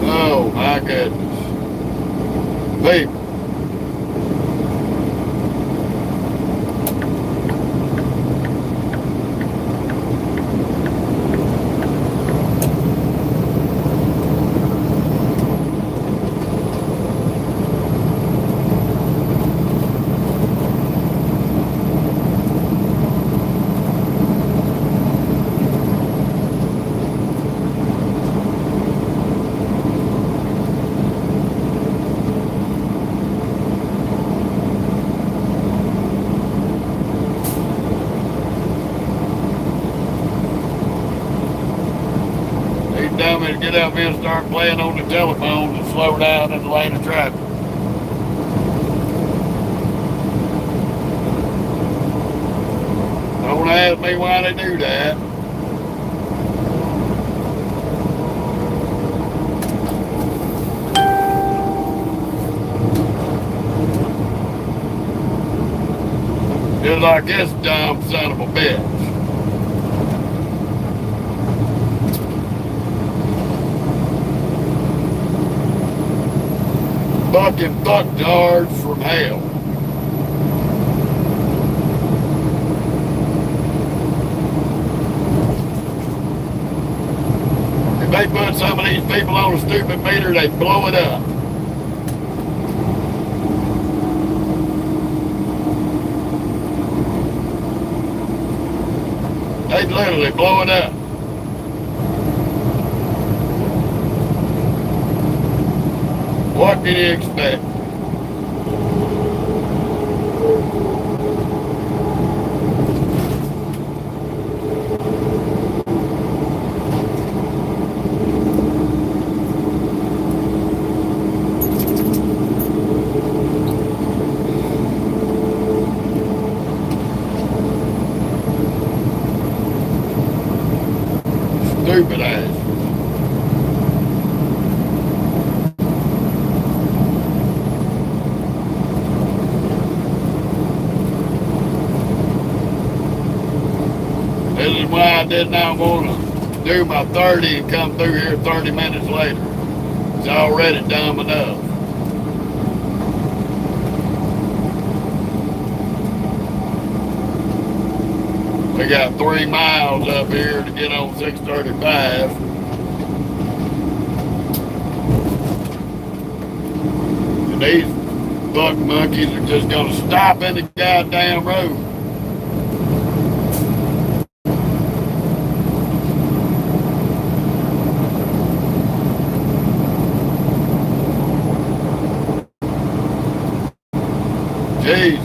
S1: Oh my goodness. People. Tell me to get up here and start playing on the telephone and slow down in the lane of traffic. Don't ask me why they do that. Just like this dumb son of a bitch. Fucking fucktards from hell. If they put some of these people on a stupid meter, they'd blow it up. They'd literally blow it up. What did you expect? Stupid ass. did not want to do my 30 and come through here 30 minutes later. It's already dumb enough. We got 3 miles up here to get on 635. And these buck monkeys are just gonna stop in the goddamn road. Jesus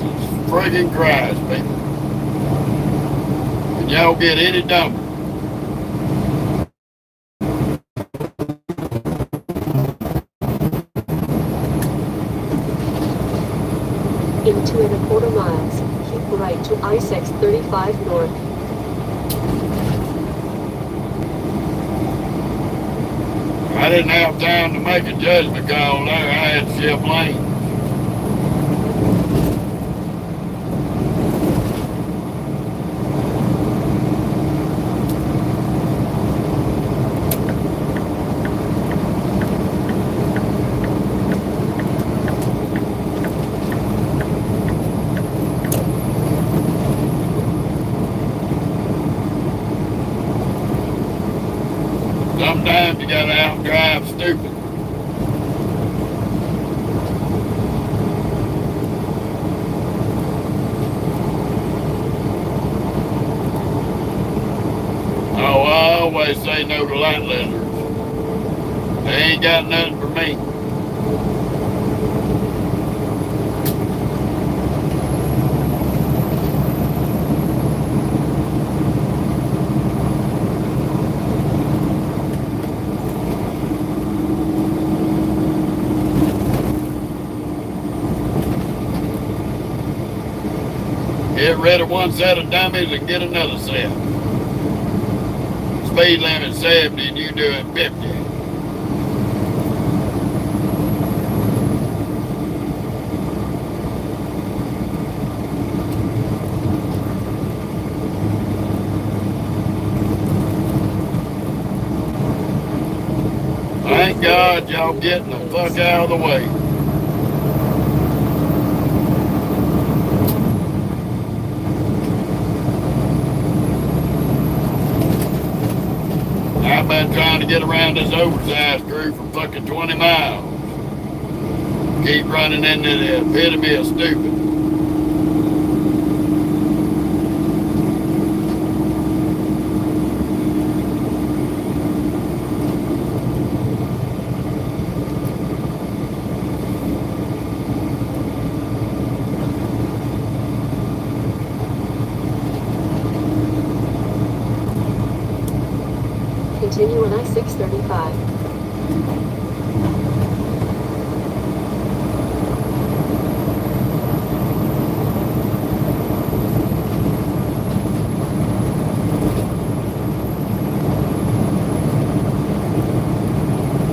S1: friggin' Christ, people. Can y'all get any dumber?
S2: In 2¼ miles, keep right to I-635 north.
S1: I didn't have time to make a judgment call there. I had to shift lanes. Sometimes you gotta outdrive stupid. Oh, I always say no to light lizards. They ain't got nothing for me. Get rid of one set of dummies and get another set. Speed limit 70 and you doing 50. Thank God y'all getting the fuck out of the way. I've been trying to get around this oversized crew for fucking 20 miles. Keep running into the epitome of stupid.
S2: Continue on I-635.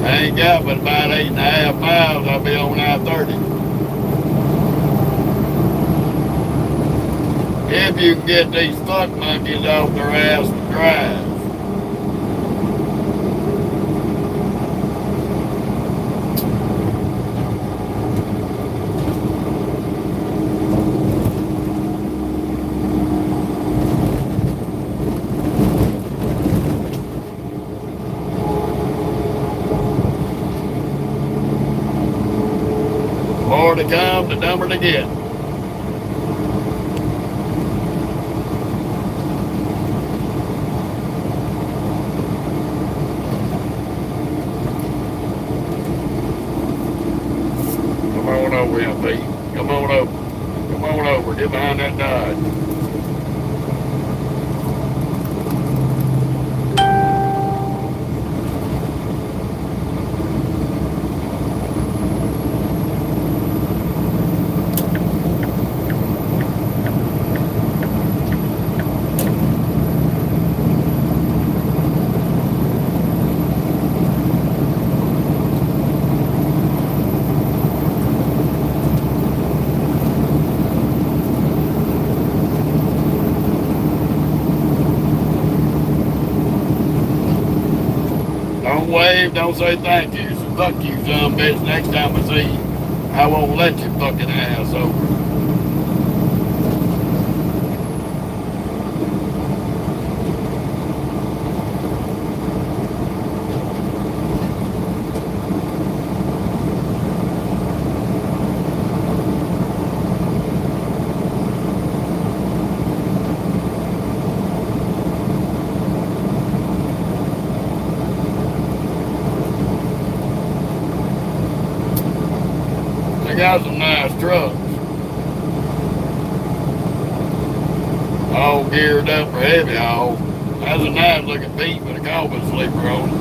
S1: I ain't got but about 8.5 miles. I'll be on I-30. If you can get these fuck monkeys off their ass and drive. More to come, the dumber to get. Come on over, MP. Come on over. Come on over. Get behind that Dodge. wave, don't say thank you. So fuck you, son bitch. Next time I see you, I won't let your fucking ass over. They got some nice trucks. All geared up for heavy haul. That's a nice looking Beat with a coffin sleeper on it.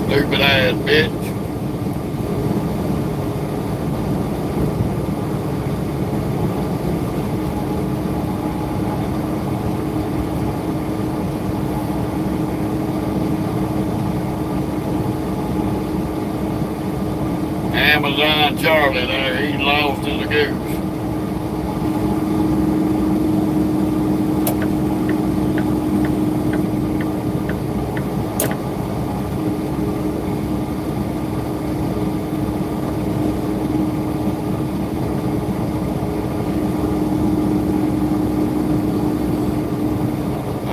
S1: Stupid ass bitch. Amazon Charlie there, he's lost as a goose.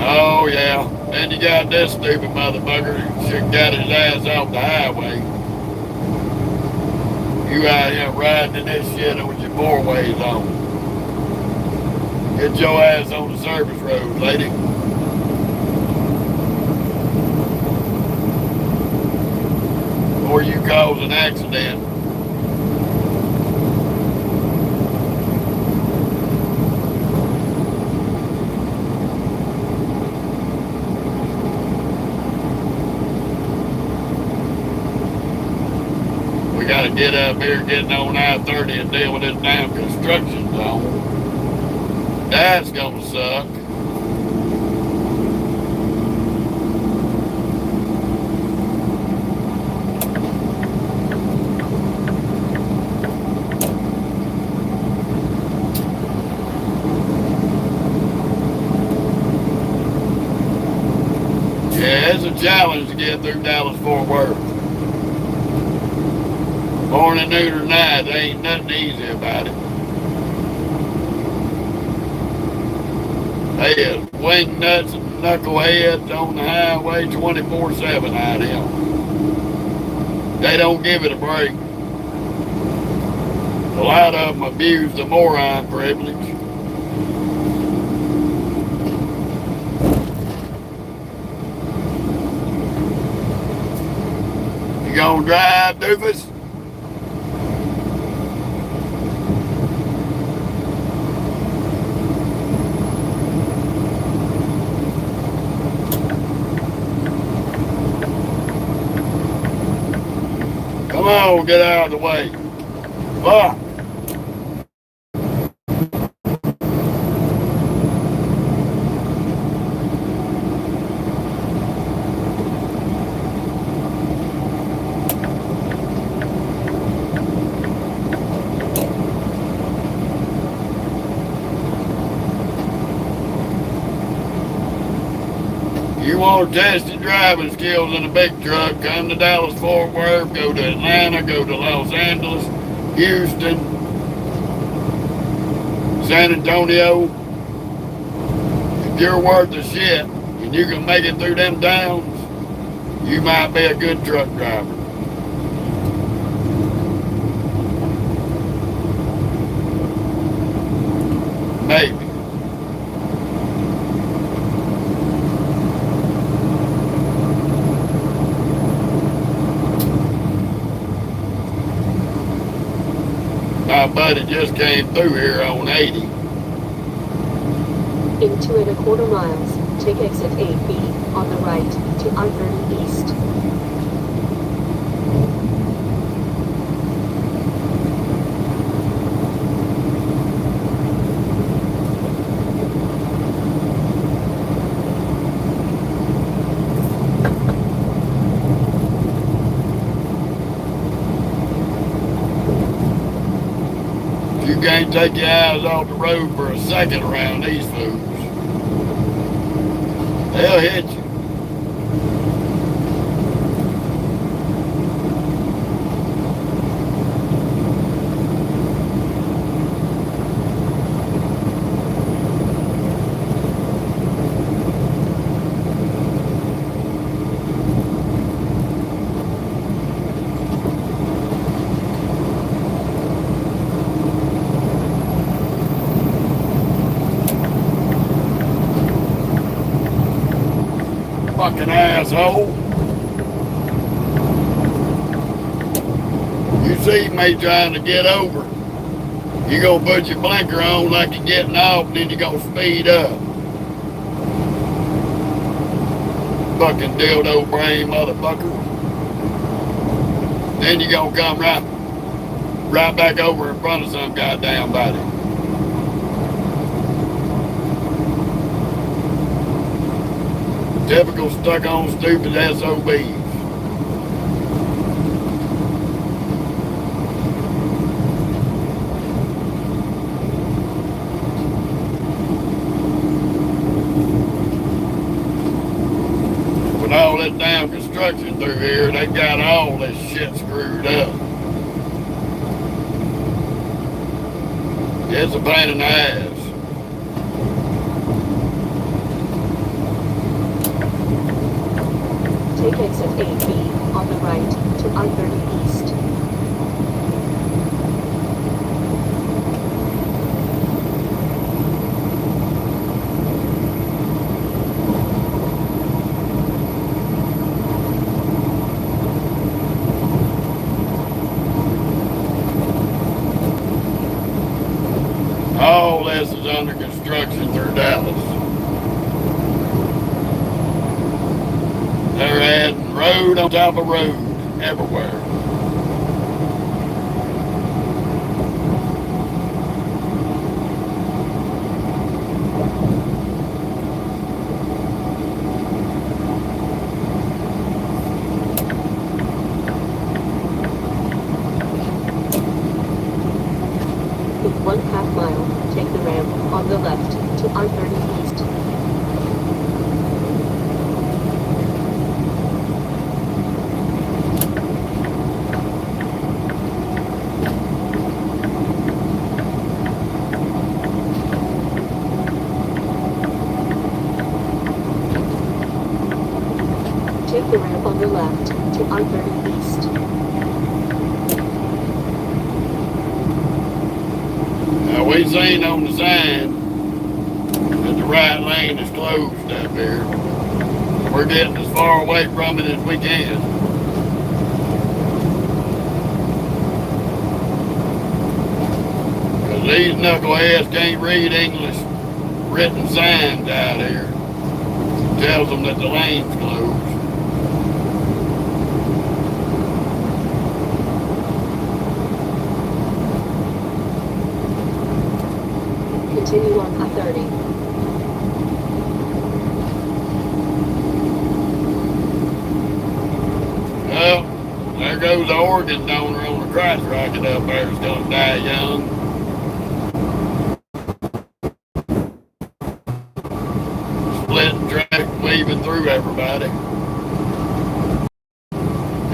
S1: Oh yeah, then you got this stupid motherfucker who got his ass off the highway. You out here riding in this shit with your four-ways on. Get your ass on the service road, lady. Or you cause an accident. We gotta get up here getting on I-30 and deal with this damn construction zone. That's gonna suck. Yeah, it's a challenge to get through Dallas-Fort Worth. Morning, noon, or night, there ain't nothing easy about it. They is wing nuts and knuckleheads on the highway 24/7 out here. They don't give it a break. A lot of them abuse the moron privilege. You gonna drive, doofus? Come on, get out of the way. Fuck. You want to test your driving skills in a big truck, come to Dallas-Fort Worth, go to Atlanta, go to Los Angeles, Houston, San Antonio. If you're worth the shit and you can make it through them towns, you might be a good truck driver. Maybe. My buddy just came through here on 80.
S2: In 2¼ miles, take exit 8B on the right to I-30 East.
S1: You can't take your eyes off the road for a second around these fools. They'll hit you. Fucking asshole. You see me trying to get over. You gonna put your blinker on like you're getting off, and then you gonna speed up. Fucking dildo brain motherfucker. Then you gonna come right back over in front of some goddamn body. Typical stuck-on stupid SOBs. With all this damn construction through here, they got all this shit screwed up. It's a pain in the ass.
S2: Take exit 8B on the right to I-30 East.
S1: All this is under construction through Dallas. They're adding road on top of road everywhere.
S2: In 1/2 mile, take the ramp on the left to I-30 East. Take the ramp on the left to I-30 East.
S1: Now we seen on the sign that the right lane is closed up here. We're getting as far away from it as we can. Because these knuckleheads can't read English written signs out here. Tells them that the lane's closed.
S2: Continue on I-30.
S1: Well, there goes the organ donor on the crotch rocket up there. It's gonna die young. Splitting track, weaving through everybody.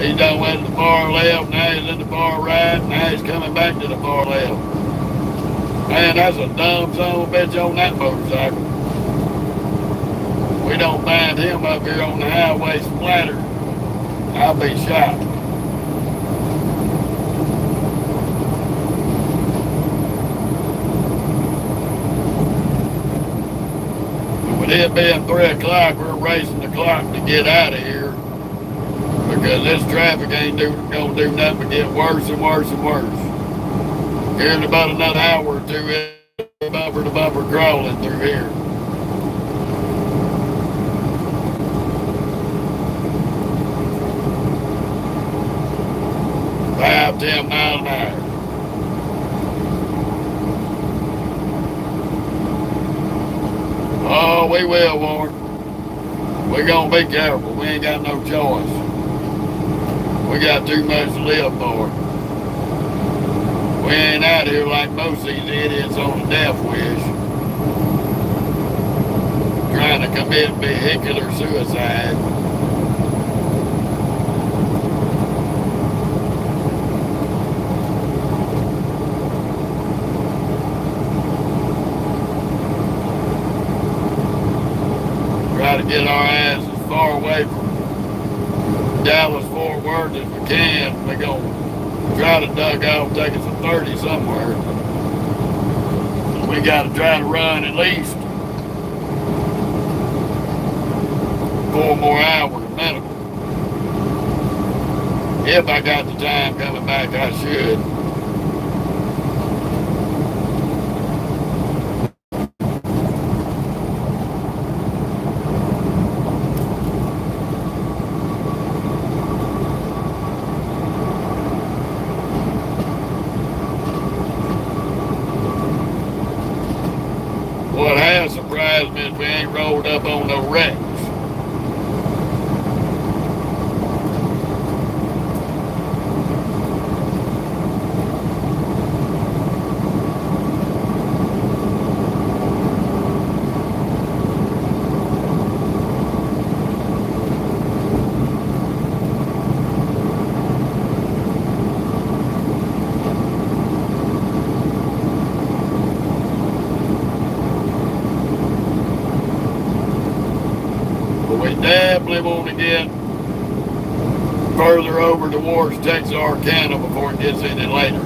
S1: He done went to the far left, now he's in the far right, now he's coming back to the far left. Man, that's a dumb son of a bitch on that motorcycle. We don't find him up here on the highway splattered, I'll be shot. With it being 3 o'clock, we're racing the clock to get out of here because this traffic ain't gonna do nothing but get worse and worse and worse. Here in about another hour or two, it's bumper to bumper crawling through here. Five, 10 miles an hour. Oh, we will, Warren. We're gonna be careful. We ain't got no choice. We got too much to live for. We ain't out here like most of these idiots on a death wish, trying to commit vehicular suicide. Try to get our ass as far away from Dallas Fort Worth as we can. We're going to try to duck off, take us a 30 somewhere. We got to try to run at least 4 more hours minimum. If I got the time coming back, I should. What has surprised me is we ain't rolled up on no wrecks. We definitely want to get further over towards Texarkana before it gets any later.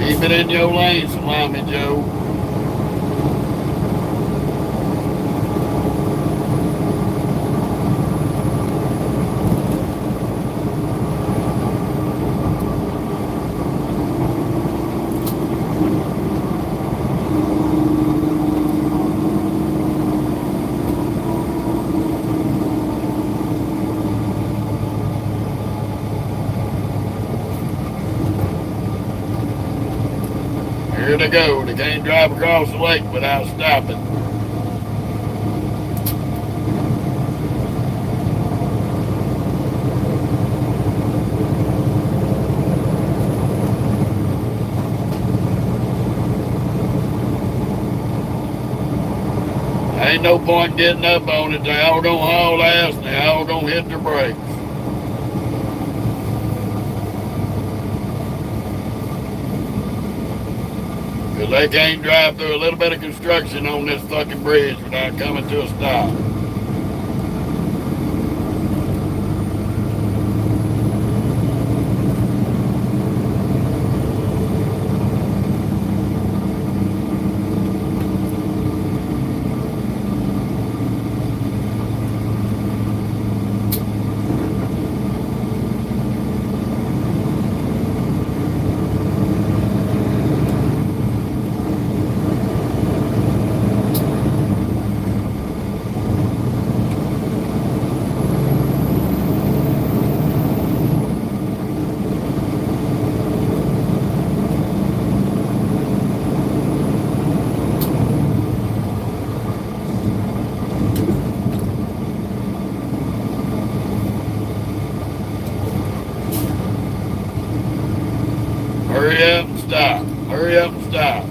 S1: Keep it in your lane, Salami Joe. Here they go. They can't drive across the lake without stopping. Ain't no point getting up on it. They all don't haul ass and they all don't hit their brakes. Because they can't drive through a little bit of construction on this fucking bridge without coming to a stop. Hurry up and stop. Hurry up and stop.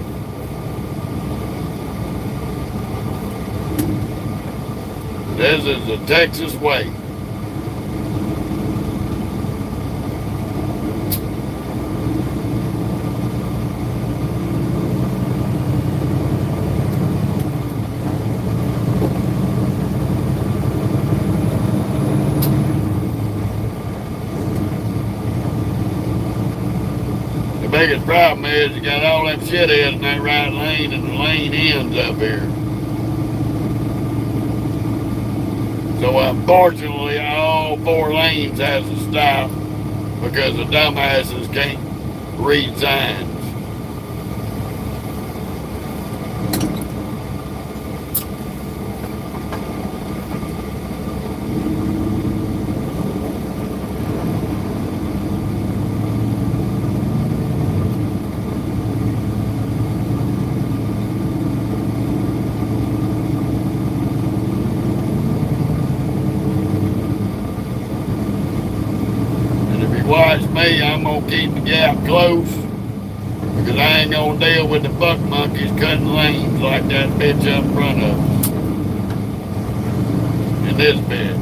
S1: This is the Texas way. The biggest problem is you got all them shitheads in that right lane and the lane ends up here. So unfortunately, all 4 lanes has to stop because the dumbasses can't read signs. I'm gonna keep the gap close because I ain't gonna deal with the buck monkeys cutting lanes like that bitch up in front of us. And this bitch.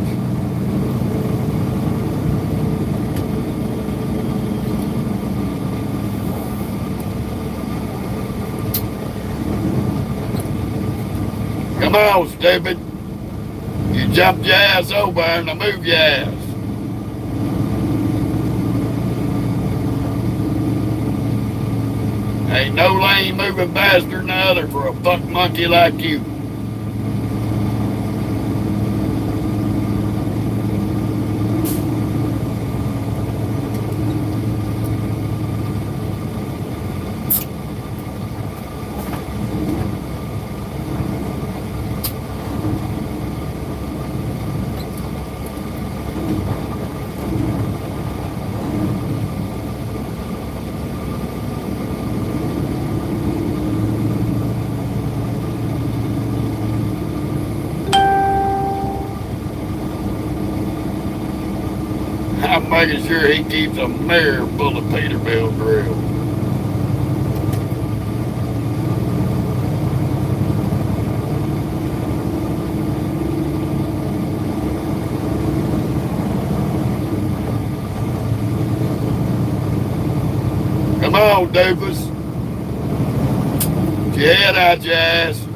S1: Come on, stupid. You jumped your ass over and I move your ass. Ain't no lane moving faster than the other for a fuck monkey like you. I'm making sure he keeps a mirror full of Peterbilt grill. Come on, doofus. Get your head out your ass.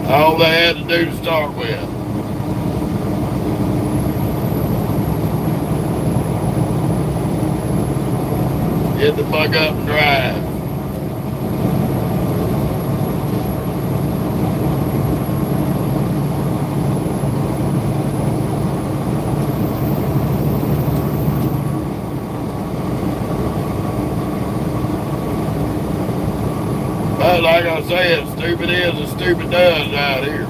S1: All they had to do to start with. Get the fuck up and drive. But like I said, stupid is and stupid does out here.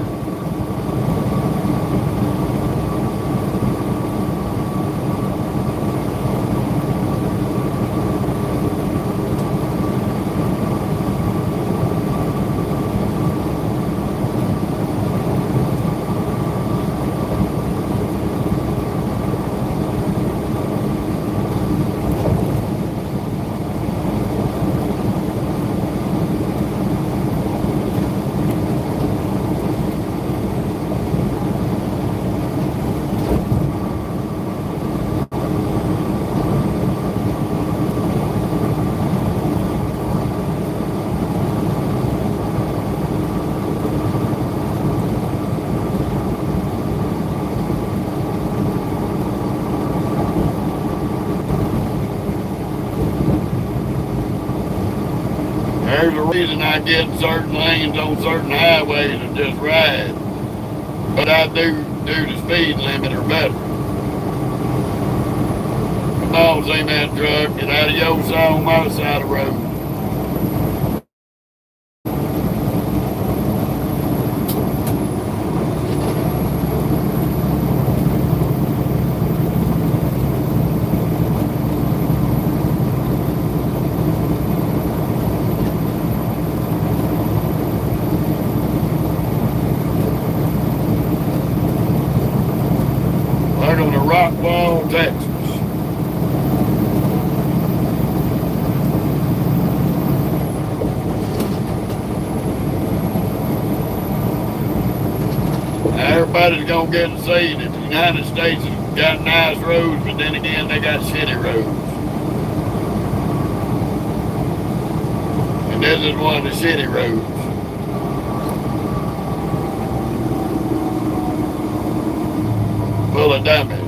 S1: There's a reason I get certain lanes on certain highways and just ride. But I do the speed limit or better. small cement truck, get out of your side on my side of the road. Welcome to Rockwall, Texas. Everybody's gonna get to see that the United States has got nice roads, but then again they got shitty roads. And this is one of the shitty roads. Full of dummies.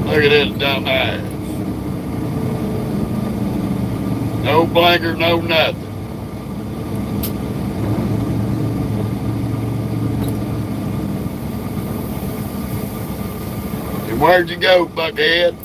S1: Look at this dumb ass. No blinker, no nothing. And where'd you go, buckhead?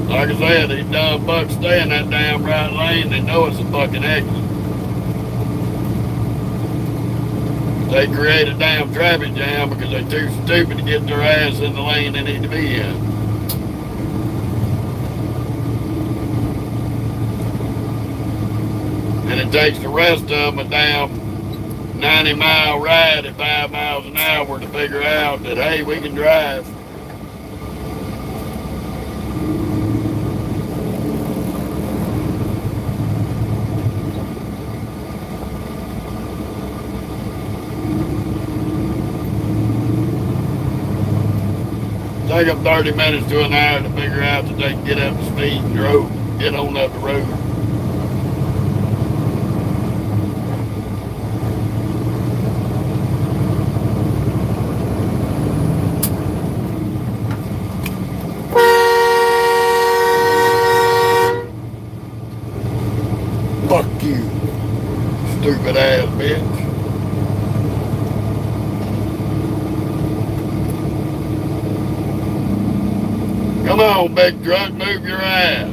S1: Like I said, these dumb bucks stay in that damn right lane. They know it's a fucking exit. They create a damn traffic jam because they're too stupid to get their ass in the lane they need to be in. And it takes the rest of them a damn 90-mile ride at 5 miles an hour to figure out that, hey, we can drive. Take them 30 minutes to an hour to figure out that they can get up the speed and get on up the road. Fuck you, stupid ass bitch. Come on, big truck, move your ass.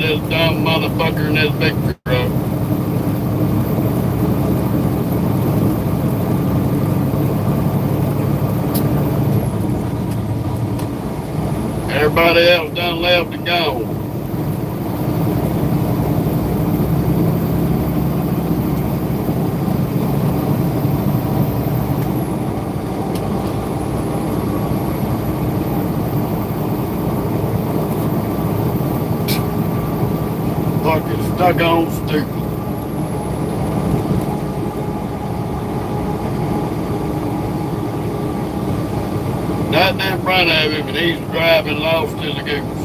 S1: this dumb motherfucker in this big truck. Everybody else done left and gone. Fucking stuck on stupid. Nothing in front of him, and he's driving lost as a goose.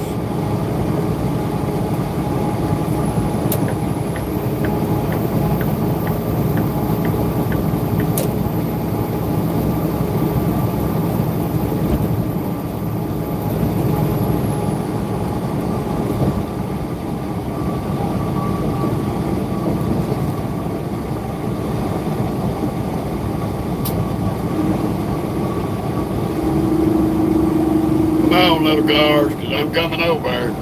S1: Come on, little cars, because I'm coming over.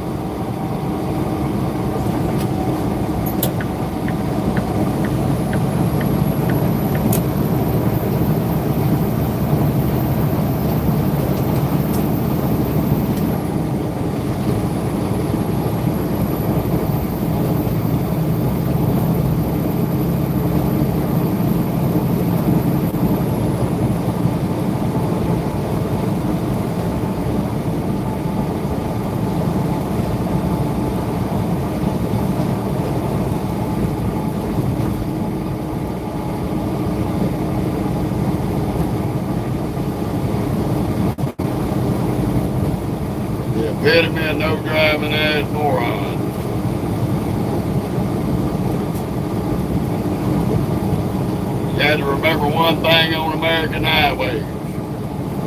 S1: Epitome of no driving ass moron. You got to remember one thing on American highways.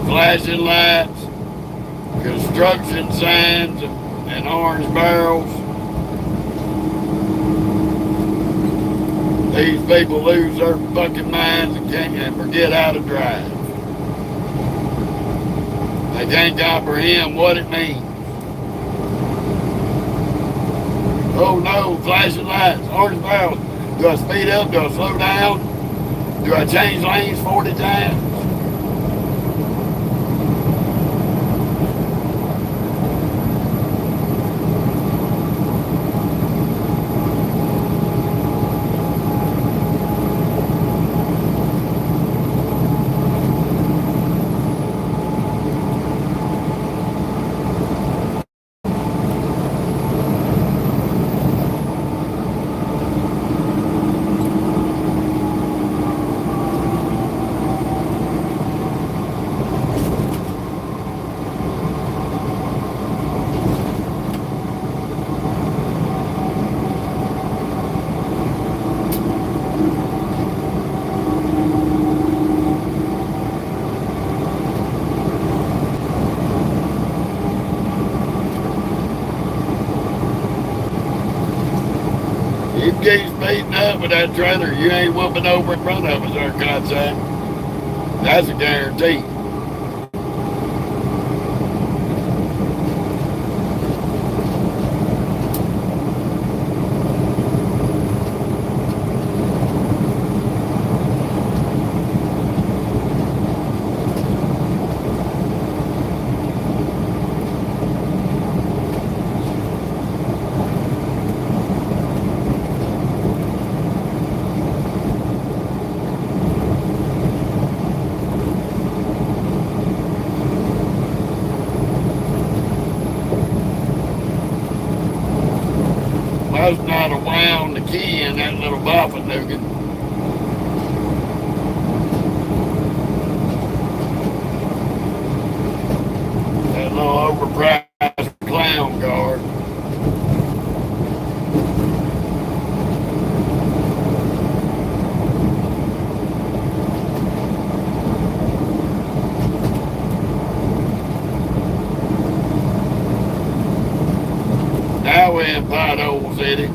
S1: Flashing lights, construction signs, and orange barrels. These people lose their fucking minds and forget how to drive. They can't comprehend what it means. Oh no, flashing lights, orange barrels. Do I speed up? Do I slow down? Do I change lanes 40 times? You keep speeding up with that trailer, you ain't whooping over in front of us, our contact. That's a guarantee. Must not have wound the key in that little boffa-nougat. That little overpriced clown car. Now we're in Pothole City.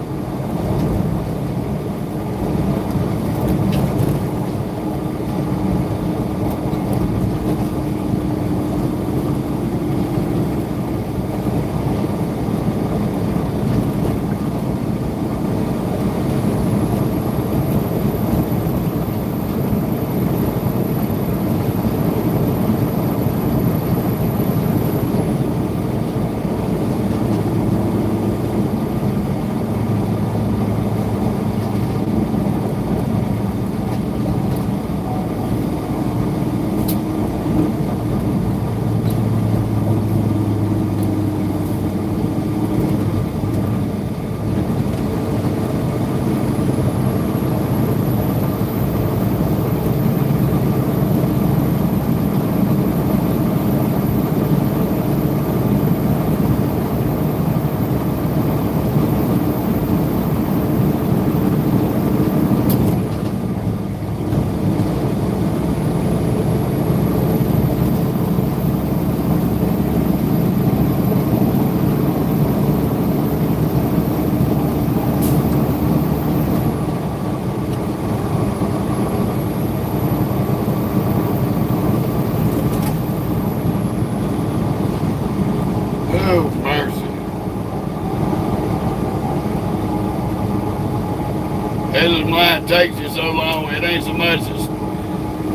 S1: This is why it takes you so long. It ain't so much as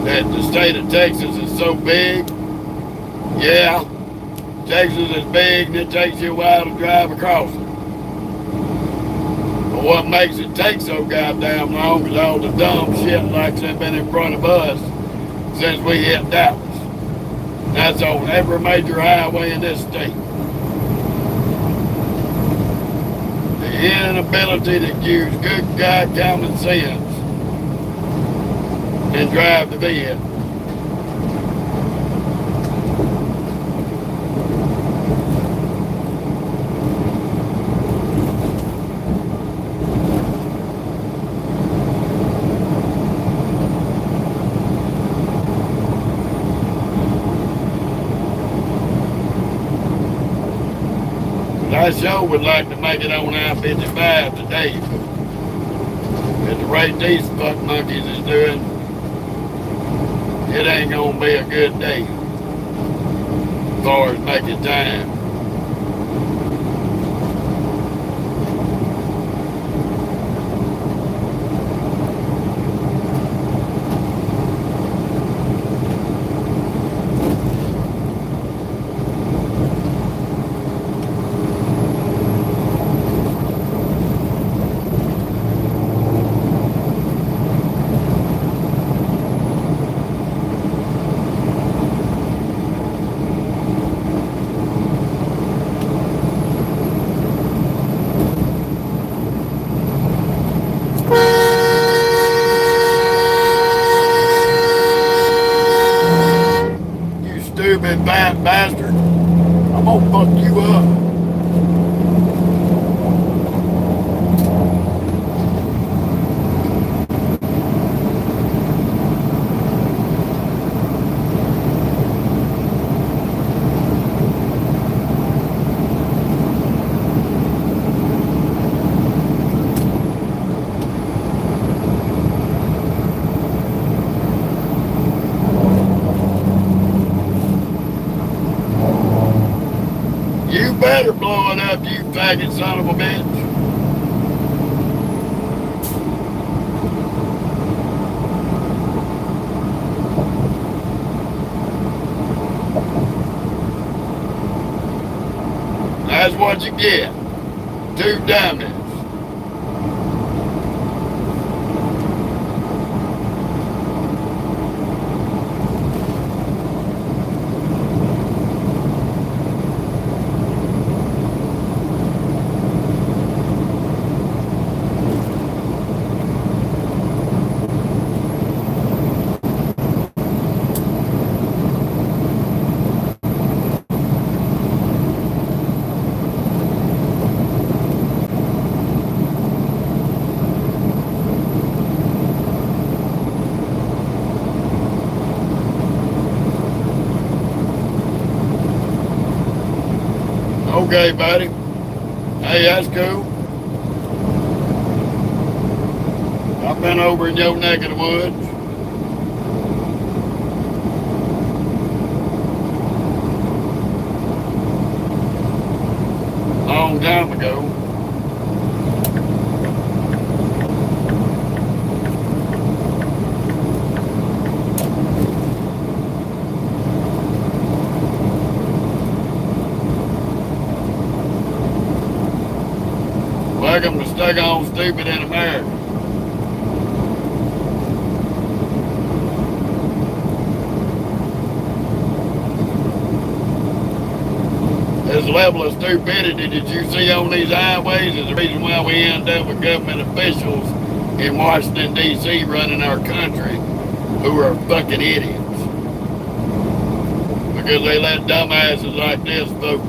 S1: that the state of Texas is so big. Yeah, Texas is big and it takes you a while to drive across it. But what makes it take so goddamn long is all the dumb shit like that's been in front of us since we hit Dallas. That's on every major highway in this state. The inability to use good God common sense and drive the vehicle. I sure would like to make it on I-55 today, but at the rate these fuck monkeys is doing, it ain't gonna be a good day as far as making time. Stupid fat bastard. I'm gonna fuck you up. You better blow it up, you faggot son of a bitch. That's what you get. Two dummies. Okay, buddy. Hey, that's cool. I've been over in your neck of the woods. Long time ago. Welcome to Stuck On Stupid in America. This level of stupidity that you see on these highways is the reason why we end up with government officials in Washington, D.C. running our country who are fucking idiots. Because they let dumbasses like this vote.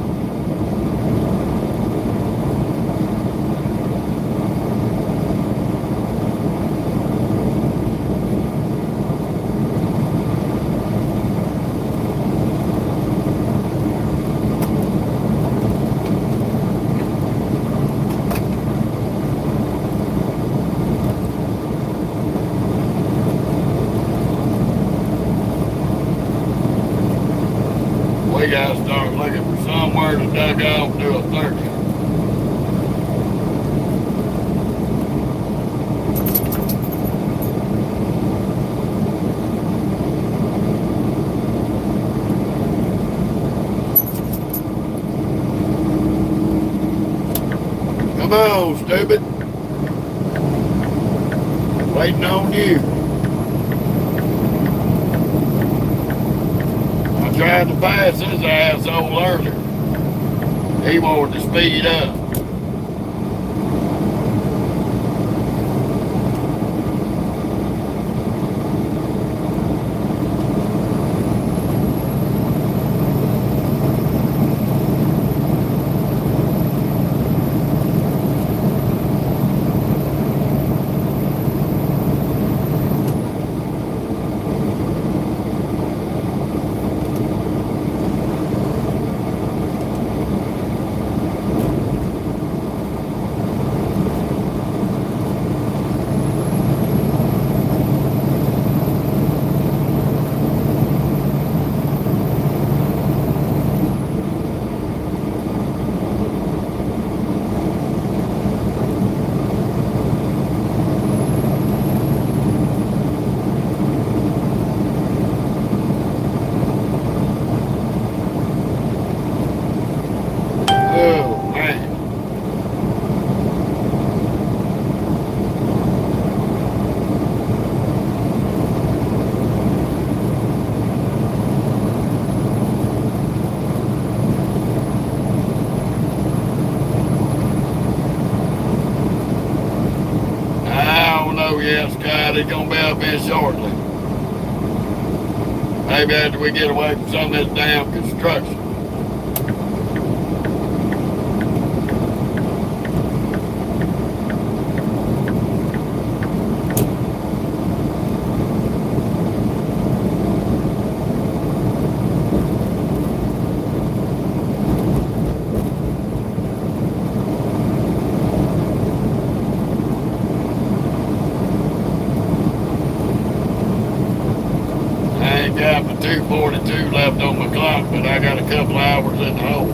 S1: We gotta start looking for somewhere on, stupid. Waiting on you. I tried to pass his asshole earlier. He wanted to speed up. Oh, man. I don't know yet, Scott. It's going to be up here shortly. Maybe after we get away from some of this damn construction. I ain't got my 2:42 left on my clock, but I got a couple hours in the hole.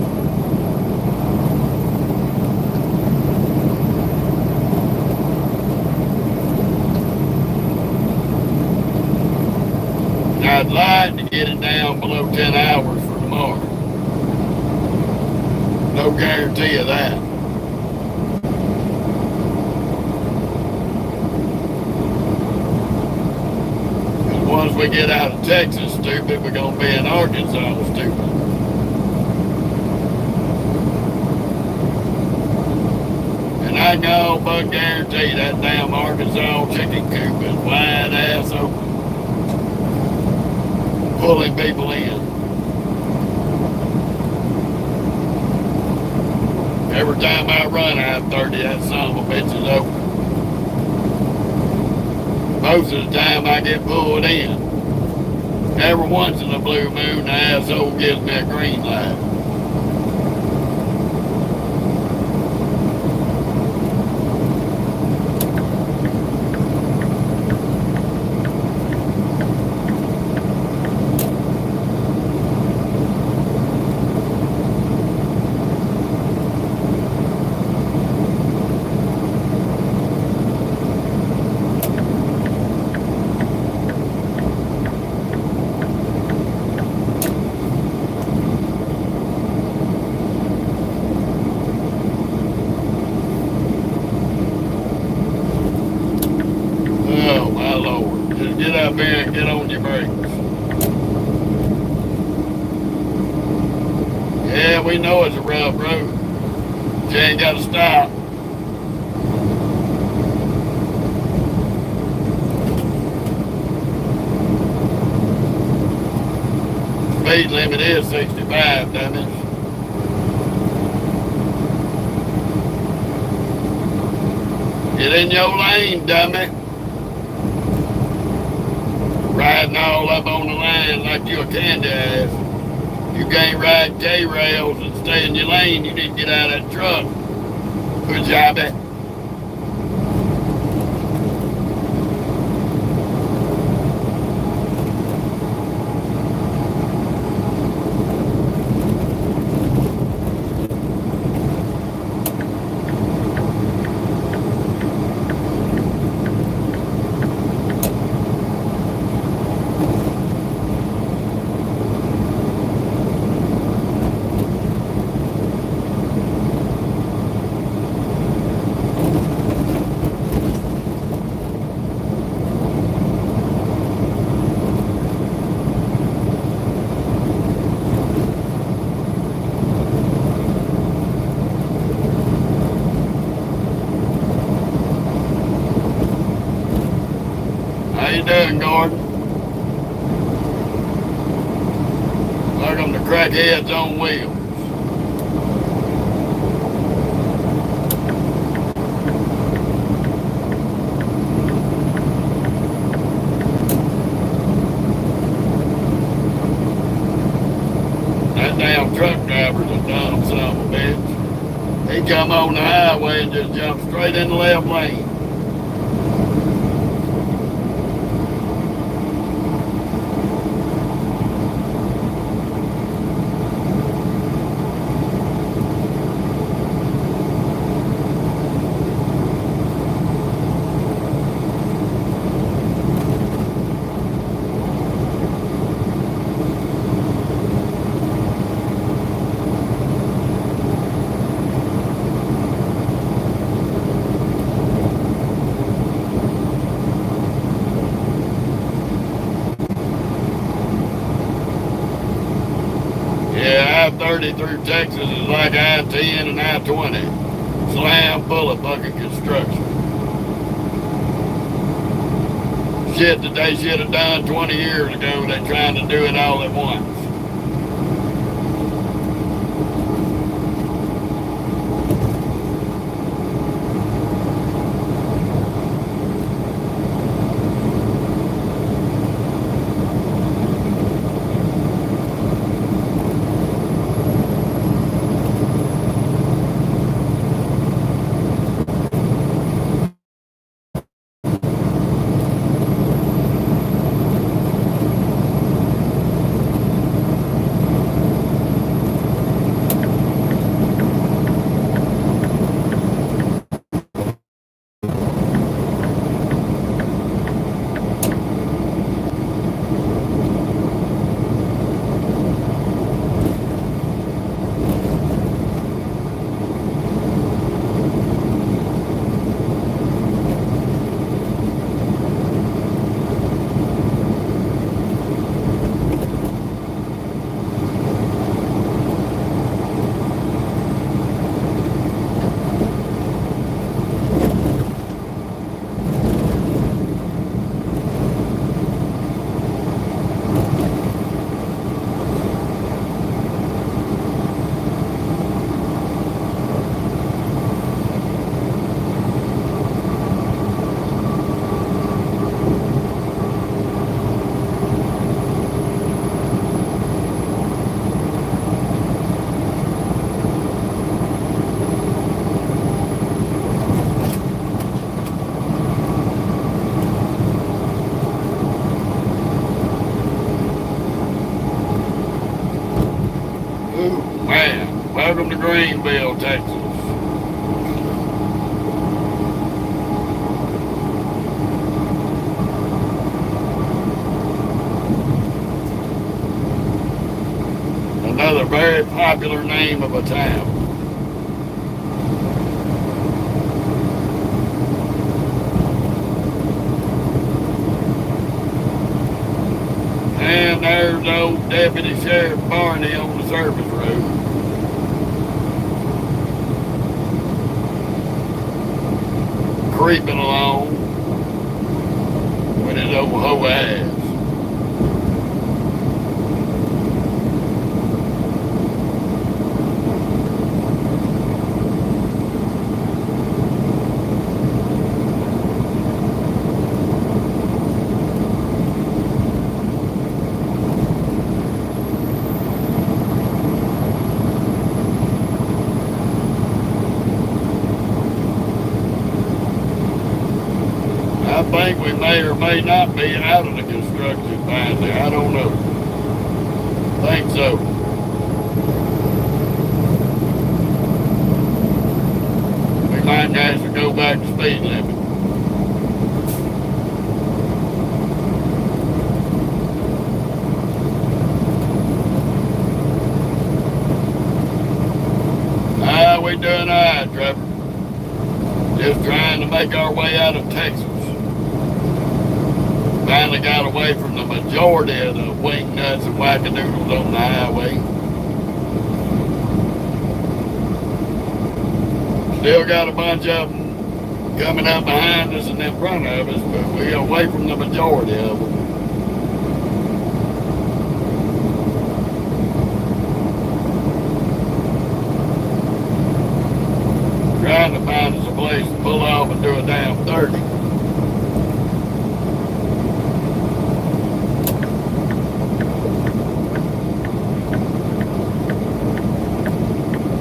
S1: And I'd like to get it down below 10 hours for tomorrow. No guarantee of that. Once we get out of Texas, stupid, we're going to be in Arkansas, stupid. And I can all but guarantee that damn Arkansas chicken coop is wide ass open. Pulling people in. Every time I run I-30, that son of a bitch is open. Most of the time I get pulled in. Every once in a blue moon, the asshole gives me a green light. Oh, my Lord. Just get up here and get on your brakes. Yeah, we know it's a rough road. You ain't got to stop. Speed limit is 65, damn it. Get in your lane, dummy. Riding all up on the line like you a candy ass. You can't ride K-rails and stay in your lane. You need to get out of that truck. Good job, eh? you doing, Gordon? Welcome to Crackheads on Wheels. That damn truck driver's a dumb son of a bitch. He come on the highway and just jumped straight in the left lane. Yeah, I-30 through Texas is like I-10 and I-20. Slam full of fucking construction. Shit that they should have done 20 years ago, they trying to do it all at once. Man, welcome to Greenville, Texas. Another very popular name of a town. And there's old Deputy Sheriff Barney on the service road. Creeping along with his old hoe ass. I think we may or may not be out of the construction finally. I don't know. Think so. We might have to go back to speed limit. We doing all right, Trevor. Just trying to make our way out of Texas. Finally got away from the majority of the wing nuts and wackadoodles on the highway. Still got a bunch of them coming up behind us and in front of us, but we're away from the majority of them. Trying to find us a place to pull off and do a damn 30.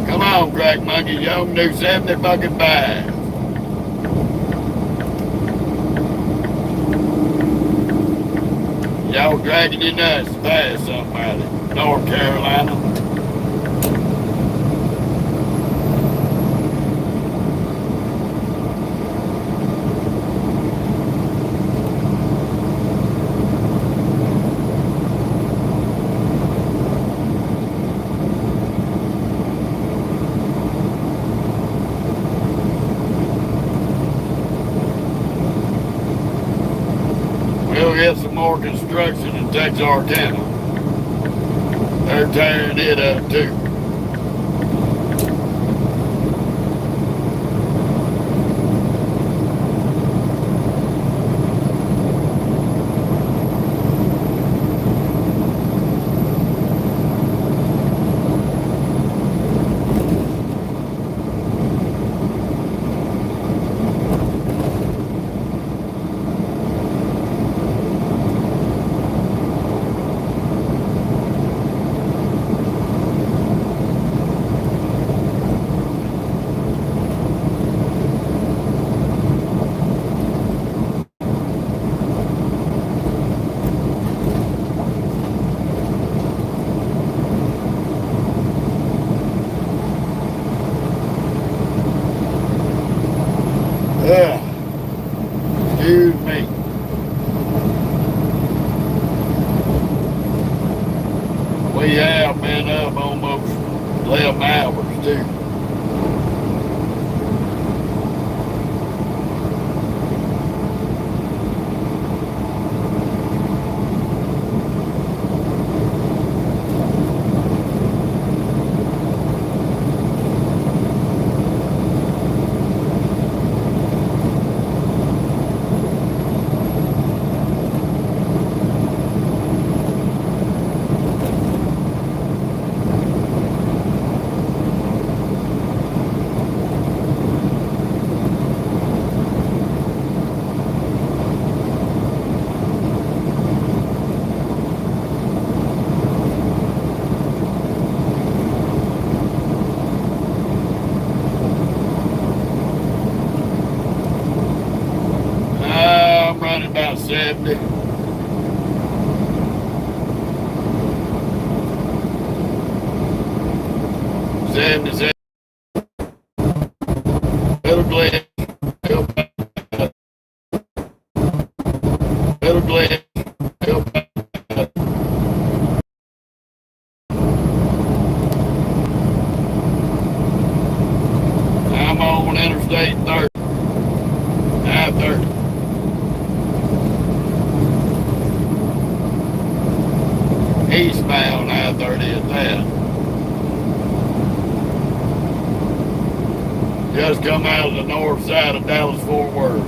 S1: Come on, crack monkey, y'all can do 70 fucking 5. Y'all dragging your nuts past somebody. North Carolina. We'll get some more construction in Texarkana. They're tearing it up too. Excuse me. We have been up almost 11 hours too. I'm running about 70. Little glitch. Little glitch. I'm on Interstate 30. I-30. Eastbound I-30 at that. Just come out of the north side of Dallas-Fort Worth.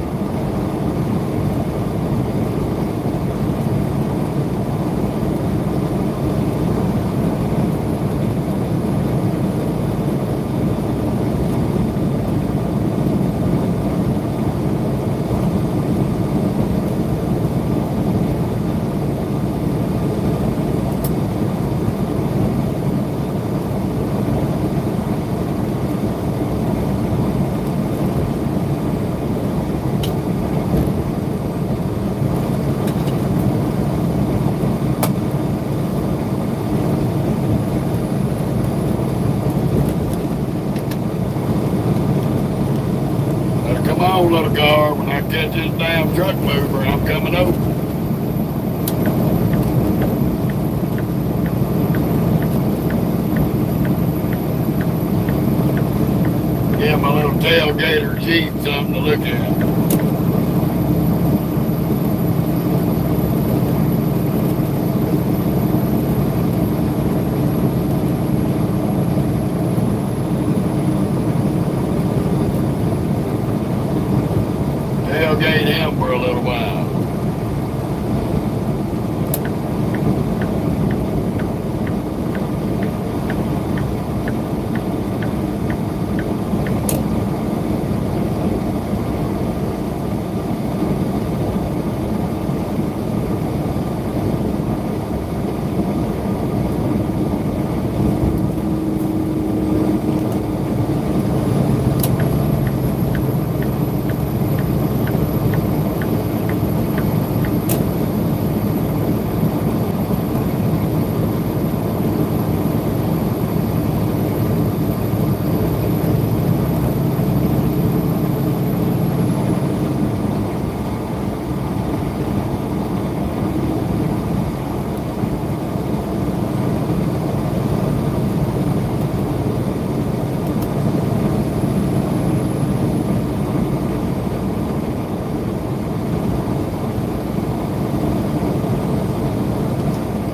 S1: Come on, little car, when I catch this damn truck mover, I'm coming over. Yeah, my little tailgater Jeep, something to look at. tailgate him for a little while.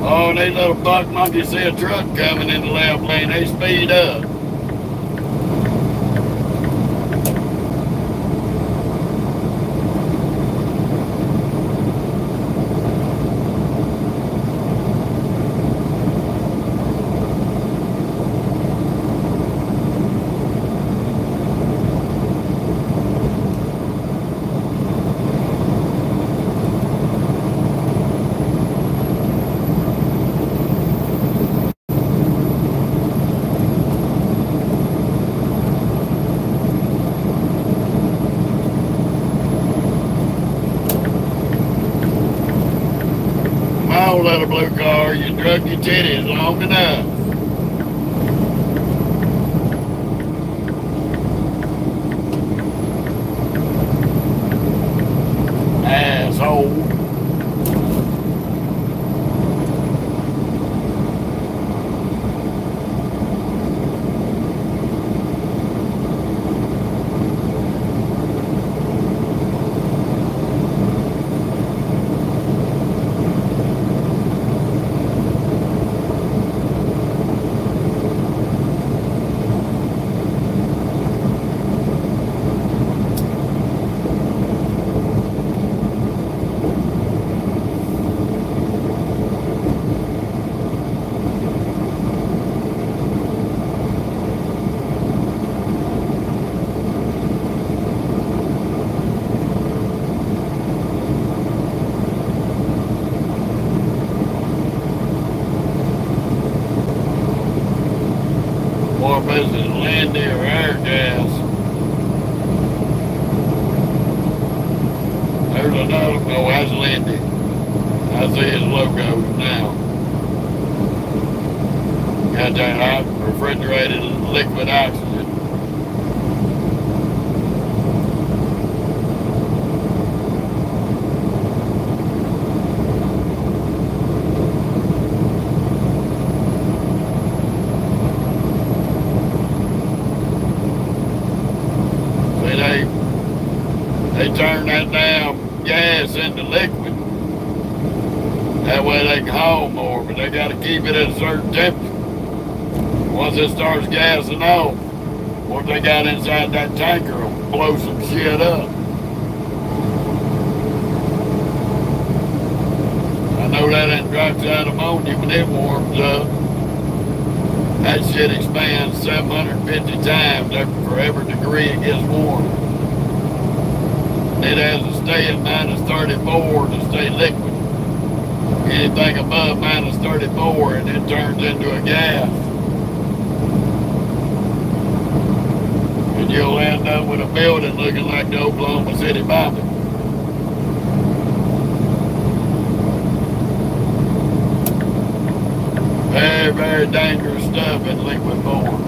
S1: Oh, these little buck monkeys see a truck coming in the left lane, they speed up. Little blue car, you drug your titties long enough. Asshole. More business Landy or air gas. There's another, oh, that's Landy. I see his logo now. Got that hot refrigerated liquid oxygen. They turn that damn gas into liquid. That way they can haul more, but they got to keep it at a certain temperature. Once it starts gassing off, what they got inside that tanker will blow some shit up. I know that ain't dioxide ammonia when it warms up. That shit expands 750 times for every degree it gets warm. It has to stay at minus 34 to stay liquid. Anything above minus 34 and it turns into a gas. And you'll end up with a building looking like the Oklahoma City bombing. Very, very dangerous stuff in liquid form.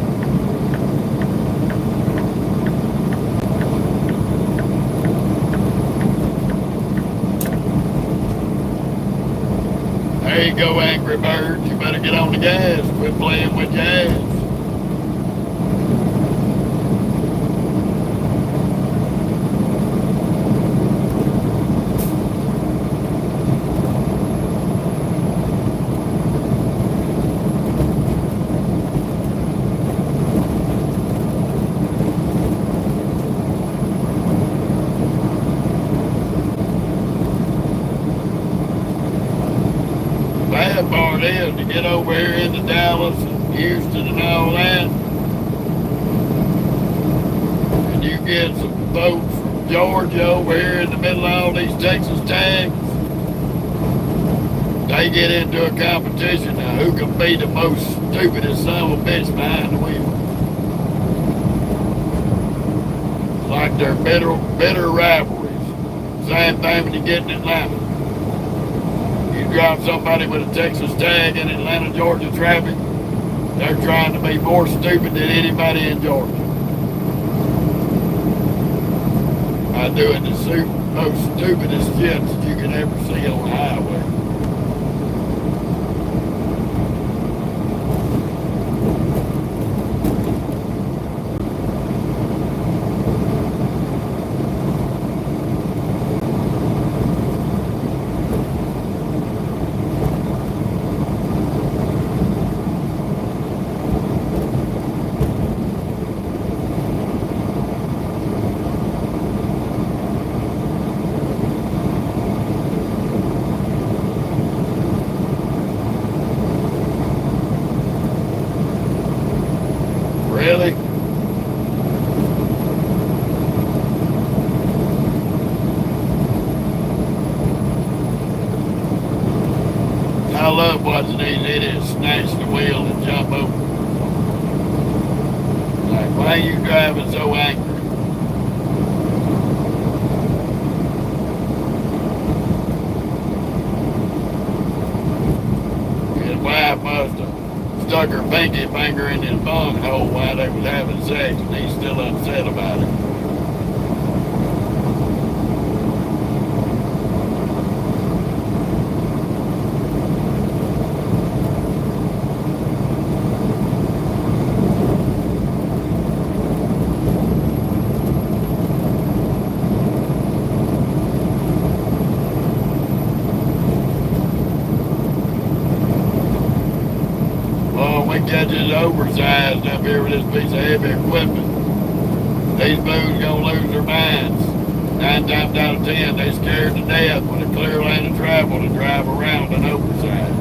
S1: There you go, Angry Bird. You better get on the gas. Quit playing with gas. it is to get over here into Dallas and Houston and all that. And you get some folks from Georgia over here in the middle of all these Texas tags. They get into a competition now who can be the most stupidest son of a bitch behind the wheel. Like they're bitter rivalries. Same thing when you get in Atlanta. You drop somebody with a Texas tag in Atlanta, Georgia traffic, they're trying to be more stupid than anybody in Georgia. By doing the most stupidest shit that you can ever see on the highway. Really? I love watching these idiots snatch the wheel and jump over. Like, why are you driving so angry? His wife must have stuck her pinky finger in his bunghole while they was having sex, and he's still upset about it. Catches oversized up here with this piece of heavy equipment. These fools gonna lose their minds. 9 times out of 10, they scared to death with a clear lane of travel to drive around an oversized.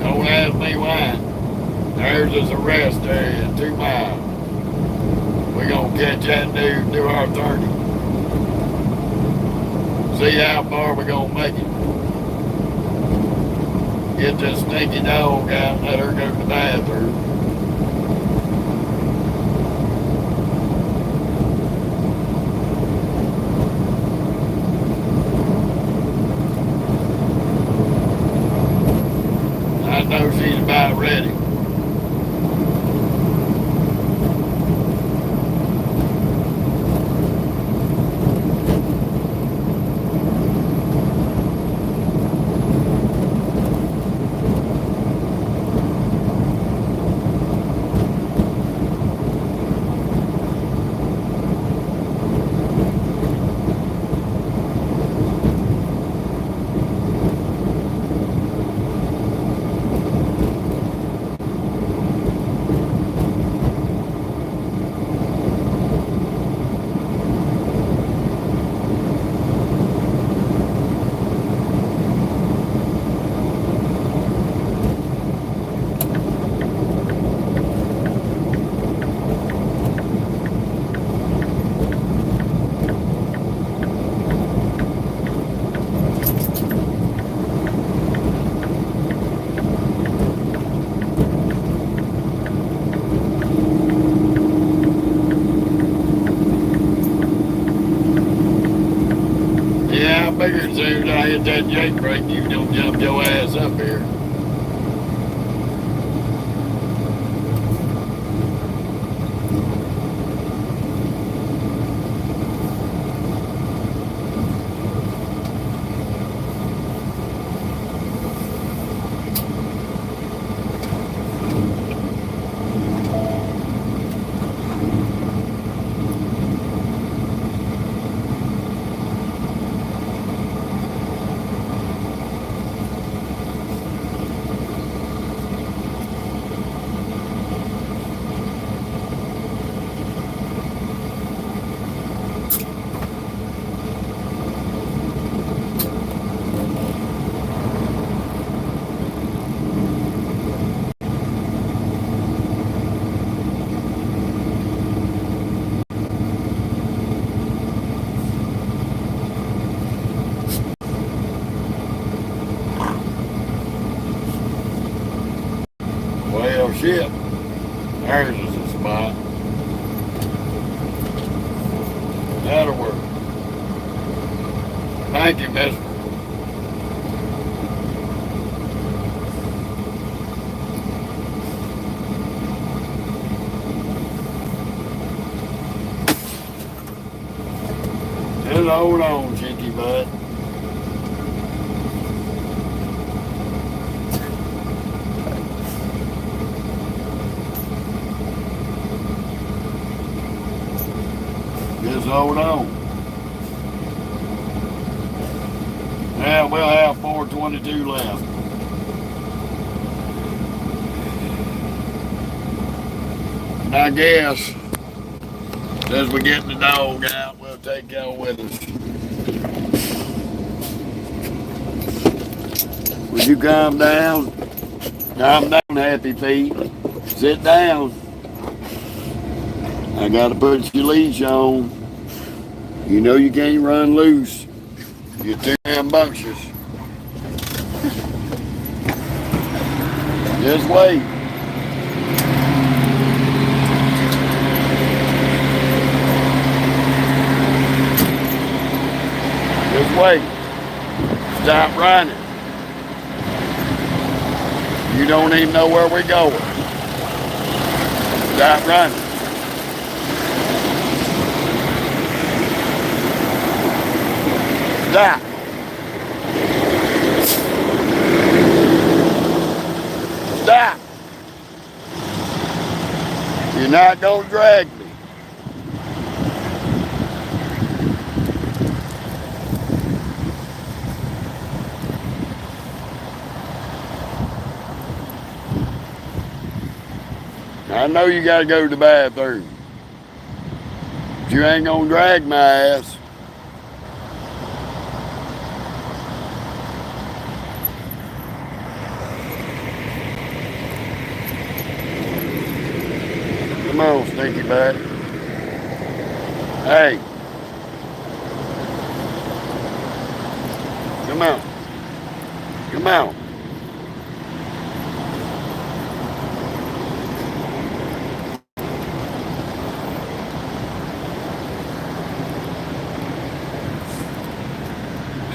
S1: Don't ask me why. There's this arrest area at 2 miles. We're gonna catch that dude, do our 30. See how far we're gonna make it. Get this stinky dog out and let her go to the bathroom. I know she's about ready. Figured as soon as I hit that jake brake, you don't jump your ass up here. ship. There's is a spot. That'll work. Thank you, mister. Just hold on, cheeky butt. Just hold on. Yeah, we'll have 422 left. And I guess as we get the dog out, we'll take y'all with us. Would you calm down? Calm down, Happy Feet. Sit down. I gotta put your leash on. You know you can't run loose. You're too rambunctious. Just wait. Just wait. Stop running. You don't even know where we're going. Stop running. Stop. Stop. You're not going to drag me. I know you got to go to the bathroom. But you ain't going to drag my ass. Come on, stinky butt. Hey. Come on. Come on.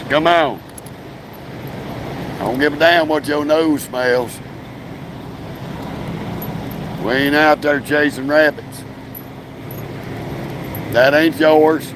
S1: Come on. I don't give a damn what your nose smells. We ain't out there chasing rabbits. That ain't yours.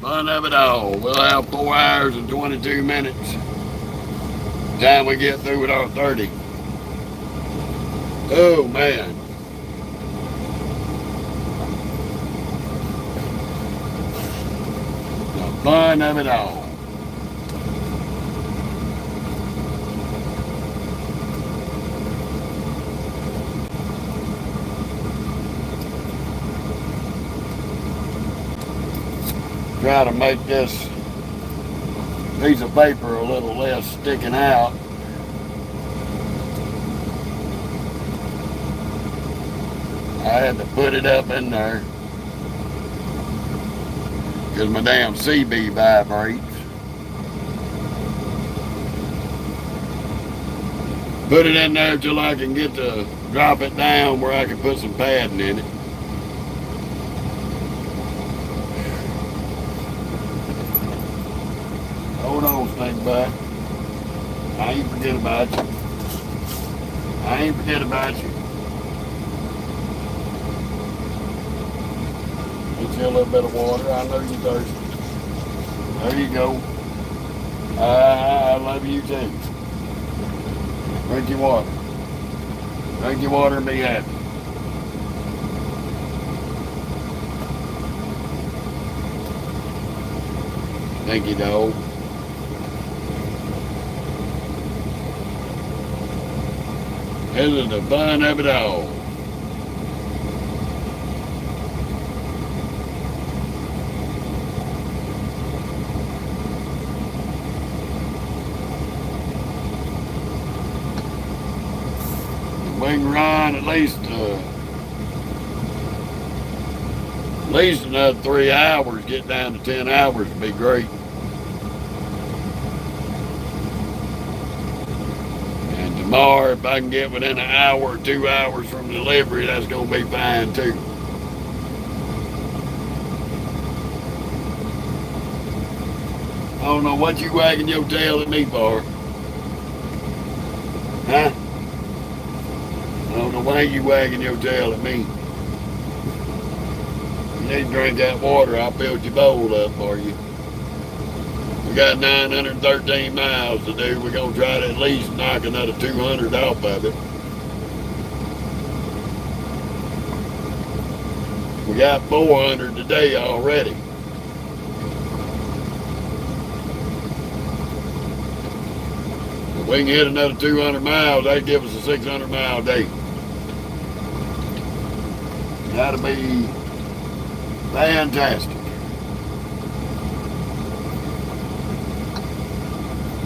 S1: Fun of it all. We'll have 4 hours and 22 minutes. Time we get through with our 30. Oh man. The fun of it all. Try to make this piece of paper a little less sticking out. I had to put it up in there because my damn CB vibrates. Put it in there till I can get to drop it down where I can put some padding in it. Hold on, snake butt. I ain't forget about you. I ain't forget about you. Get you a little bit of water. I know you're thirsty. There you go. I love you too. Drink your water. Drink your water and be happy. Thank you, dog. This is the fun of it all. we can run at least another 3 hours, get down to 10 hours would be great. And tomorrow, if I can get within an hour or 2 hours from delivery, that's going to be fine too. I don't know what you wagging your tail at me for. Huh? I don't know why you wagging your tail at me. You need to drink that water. I'll fill your bowl up for you. We got 913 miles to do. We're going to try to at least knock another 200 off of it. We got 400 today already. If we can hit another 200 miles, that'd give us a 600 mile day. That'll be fantastic.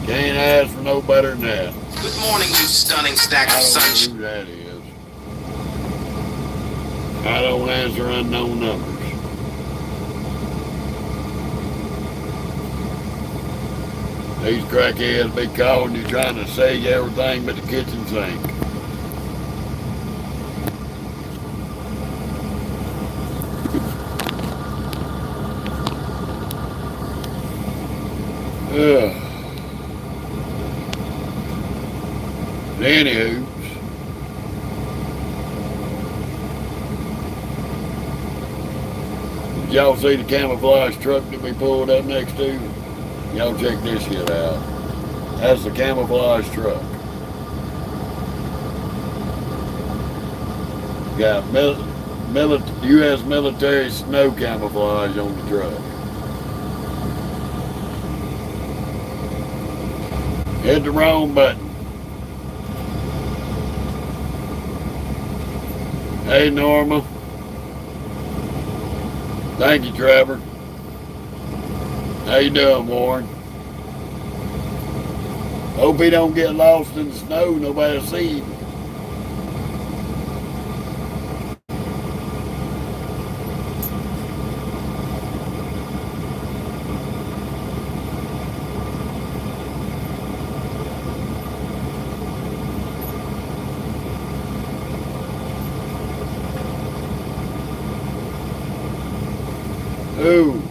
S1: Can't ask for no better than that.
S3: Good morning, you stunning stack of sunshine.
S1: I don't know who that is. I don't answer unknown numbers. These crackheads be calling you trying to sell you everything but the kitchen sink. Anywho, did y'all see the camouflage truck that we pulled up next to? Y'all check this shit out. That's the camouflage truck. Got U.S. military snow camouflage on the truck. Hit the wrong button. Hey, Norma. Thank you, Trevor. How you doing, Warren? Hope he don't get lost in the snow. Nobody will see him. Ooh.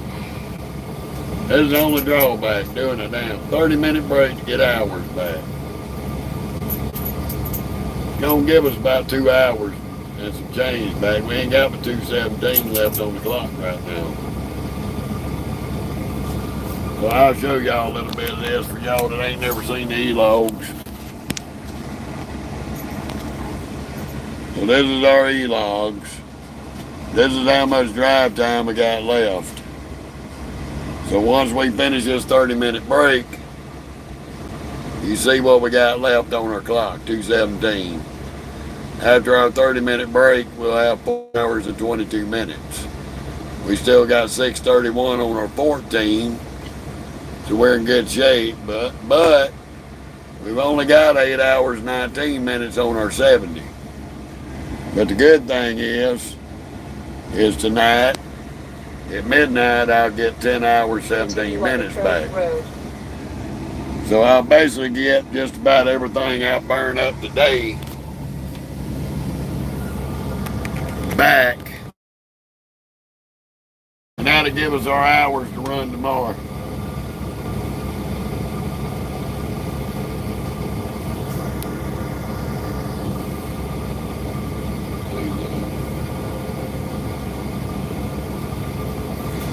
S1: This is the only drawback, doing a damn 30-minute break to get hours back. It's gonna give us about 2 hours and some change back. We ain't got but 2:17 left on the clock right now. So I'll show y'all a little bit of this for y'all that ain't never seen the E-logs. So this is our E-logs. This is how much drive time we got left. So once we finish this 30-minute break, you see what we got left on our clock, 2:17. After our 30-minute break, we'll have 4 hours and 22 minutes. We still got 6:31 on our 14, so we're in good shape, but we've only got 8 hours, 19 minutes on our 70. But the good thing is tonight, at midnight, I'll get 10 hours, 17 minutes back. So I'll basically get just about everything I burn up today back. And that'll give us our hours to run tomorrow.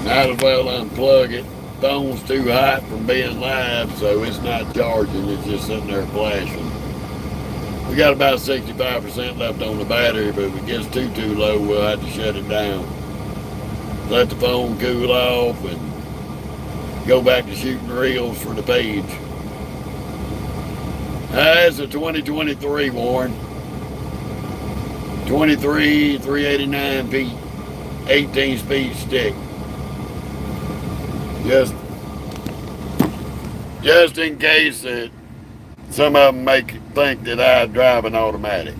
S1: Might as well unplug it. Phone's too hot from being live, so it's not charging. It's just sitting there flashing. We got about 65% left on the battery, but if it gets too low, we'll have to shut it down. Let the phone cool off and go back to shooting reels for the page. That's a 2023, Warren. 23, 389 feet, 18 speed stick. Just in case that some of them think that I drive an automatic.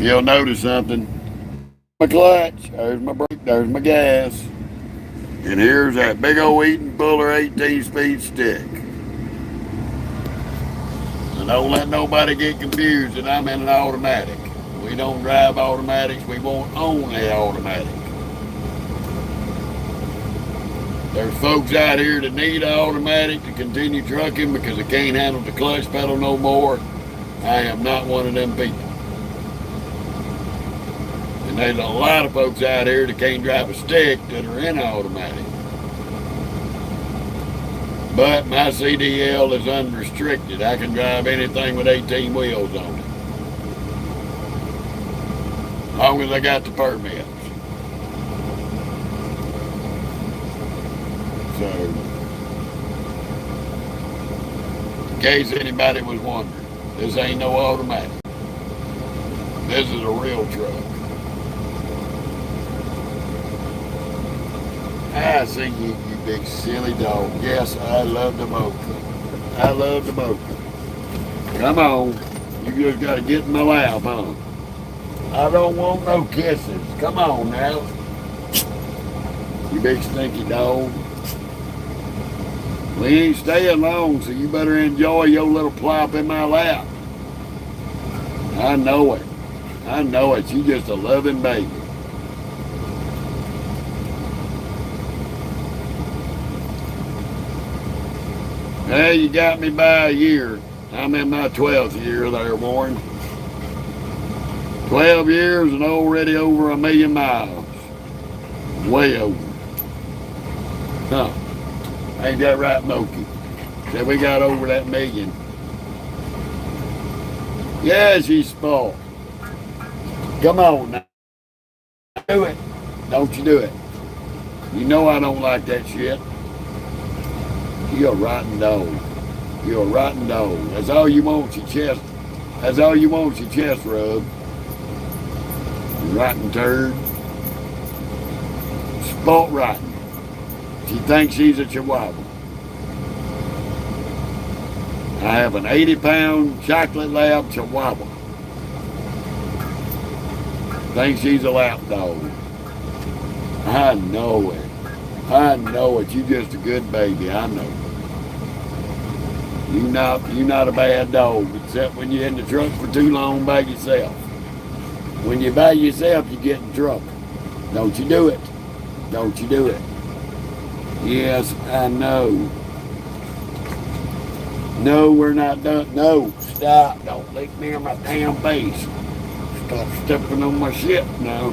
S1: you'll notice something. My clutch, there's my brake, there's my gas. And here's that big old Eaton Fuller 18-speed stick. So don't let nobody get confused that I'm in an automatic. We don't drive automatics. We won't own an automatic. There's folks out here that need an automatic to continue trucking because they can't handle the clutch pedal no more. I am not one of them people. And there's a lot of folks out here that can't drive a stick that are in an automatic. But my CDL is unrestricted. I can drive anything with 18 wheels on it. As long as I got the permits. So, in case anybody was wondering, this ain't no automatic. This is a real truck. I see you, you big silly dog. Yes, I love the mocha. I love the mocha. Come on. You just got to get in my lap, huh? I don't want no kisses. Come on now. You big stinky dog. We ain't staying long, so you better enjoy your little plop in my lap. I know it. I know it. You just a loving baby. Hey, you got me by a year. I'm in my 12th year there, Warren. 12 years and already over 1 million miles. Way over. Huh. Ain't that right, Moki? Said we got over that million. Yeah, she's spoiled. Come on now. Do it. Don't you do it. You know I don't like that shit. You're a rotten dog. You're a rotten dog. That's all you want, your chest. That's all you want, your chest rub. You rotten turd. Spoilt rotten. She thinks she's a chihuahua. I have an 80-pound chocolate lab chihuahua. Thinks she's a lap dog. I know it. I know it. You just a good baby. I know. You not a bad dog, except when you're in the truck for too long by yourself. When you're by yourself, you get in trouble. Don't you do it. Don't you do it. Yes, I know. No, we're not done. No, stop. Don't lick me in my damn face. Stop stepping on my shit now.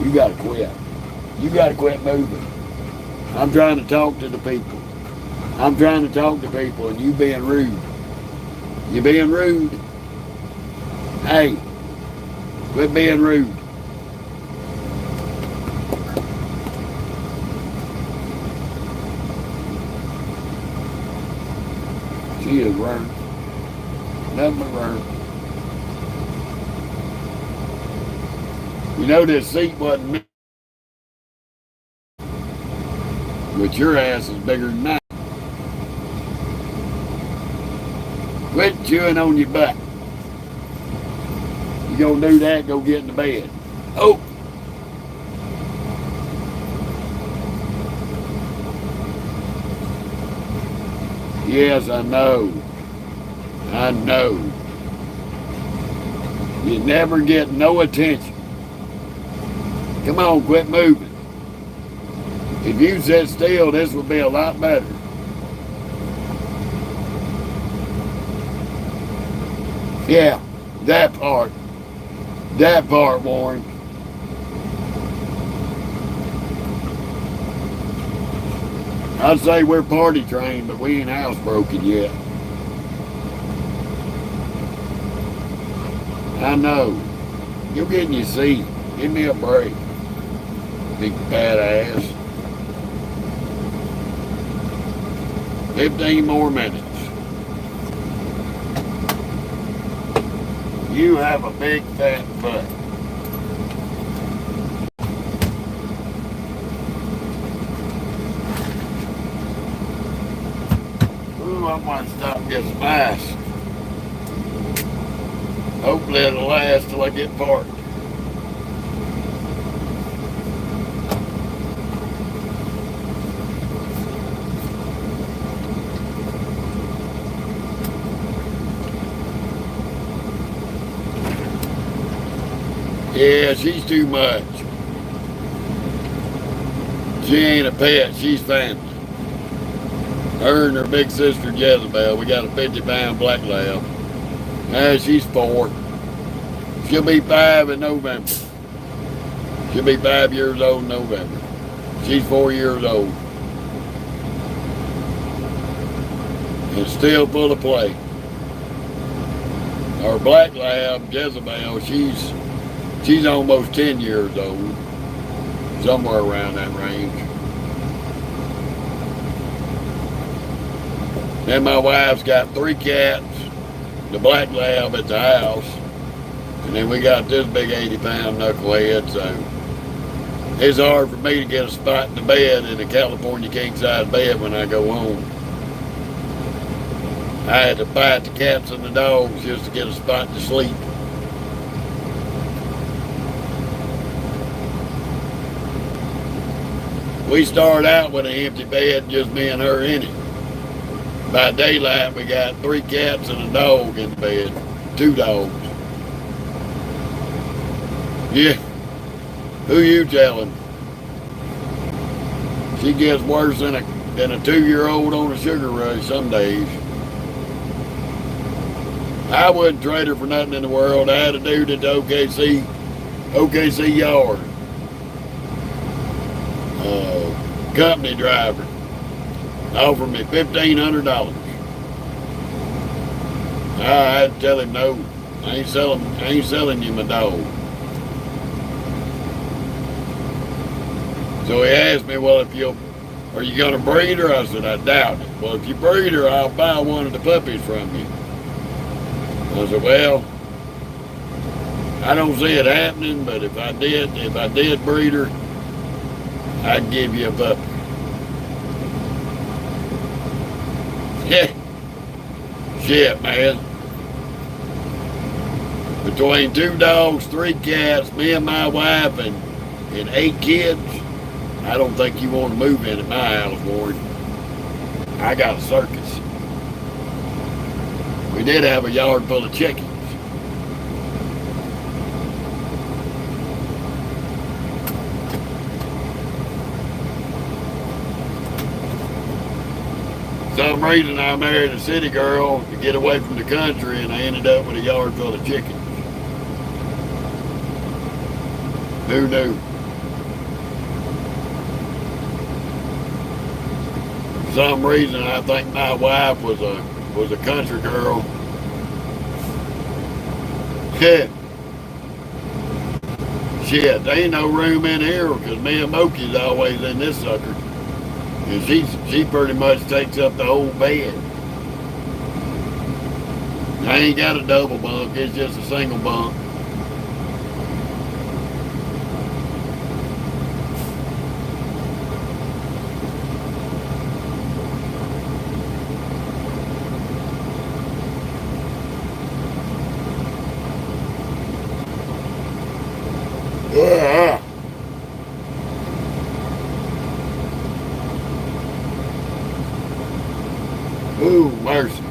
S1: You gotta quit. You gotta quit moving. I'm trying to talk to the people. I'm trying to talk to people and you being rude. You being rude. Hey, quit being rude. She is burnt. Nothing but burnt. You know this seat wasn't me. But your ass is bigger than mine. Quit chewing on your butt. You gonna do that, go get in the bed. Oh! Yes, I know. I know. You never get no attention. Come on, quit moving. If you sit still, this would be a lot better. Yeah, that part. That part, Warren. I'd say we're party trained, but we ain't housebroken yet. I know. You get in your seat. Give me a break. Big fat ass. 15 more minutes. You have a big fat butt. Ooh, I might stop and get some ice. Hopefully it'll last till I get parked. Yeah, she's too much. She ain't a pet, she's family. Her and her big sister Jezebel, we got a 50-pound black lab. Now she's 4. She'll be 5 in November. She'll be 5 years old in November. She's 4 years old. And still full of play. Our black lab, Jezebel, she's almost 10 years old. Somewhere around that range. Then my wife's got 3 cats, the black lab at the house, and then we got this big 80-pound knucklehead, so it's hard for me to get a spot in the bed in a California king-size bed when I go home. I had to fight the cats and the dogs just to get a spot to sleep. We started out with an empty bed, just me and her in it. By daylight, we got 3 cats and a dog in the bed. 2 dogs. Yeah. Who you telling? She gets worse than a 2-year-old on a sugar rush some days. I wouldn't trade her for nothing in the world. I had a dude at the OKC yard. Company driver offered me $1,500. I had to tell him no. I ain't selling you my dog. So he asked me, well, are you gonna breed her? I said, I doubt it. Well, if you breed her, I'll buy one of the puppies from you. I said, well, I don't see it happening, but if I did breed her, I'd give you a puppy. Yeah. Shit, man. Between 2 dogs, 3 cats, me and my wife, and 8 kids, I don't think you want to move in at my house, Warren. I got a circus. We did have a yard full of chickens. For some reason I married a city girl to get away from the country, and I ended up with a yard full of chickens. Who knew? For some reason I think my wife was a country girl. Shit, there ain't no room in here because me and Moki's always in this sucker. And she pretty much takes up the whole bed. I ain't got a double bunk, it's just a single bunk. Ooh, mercy.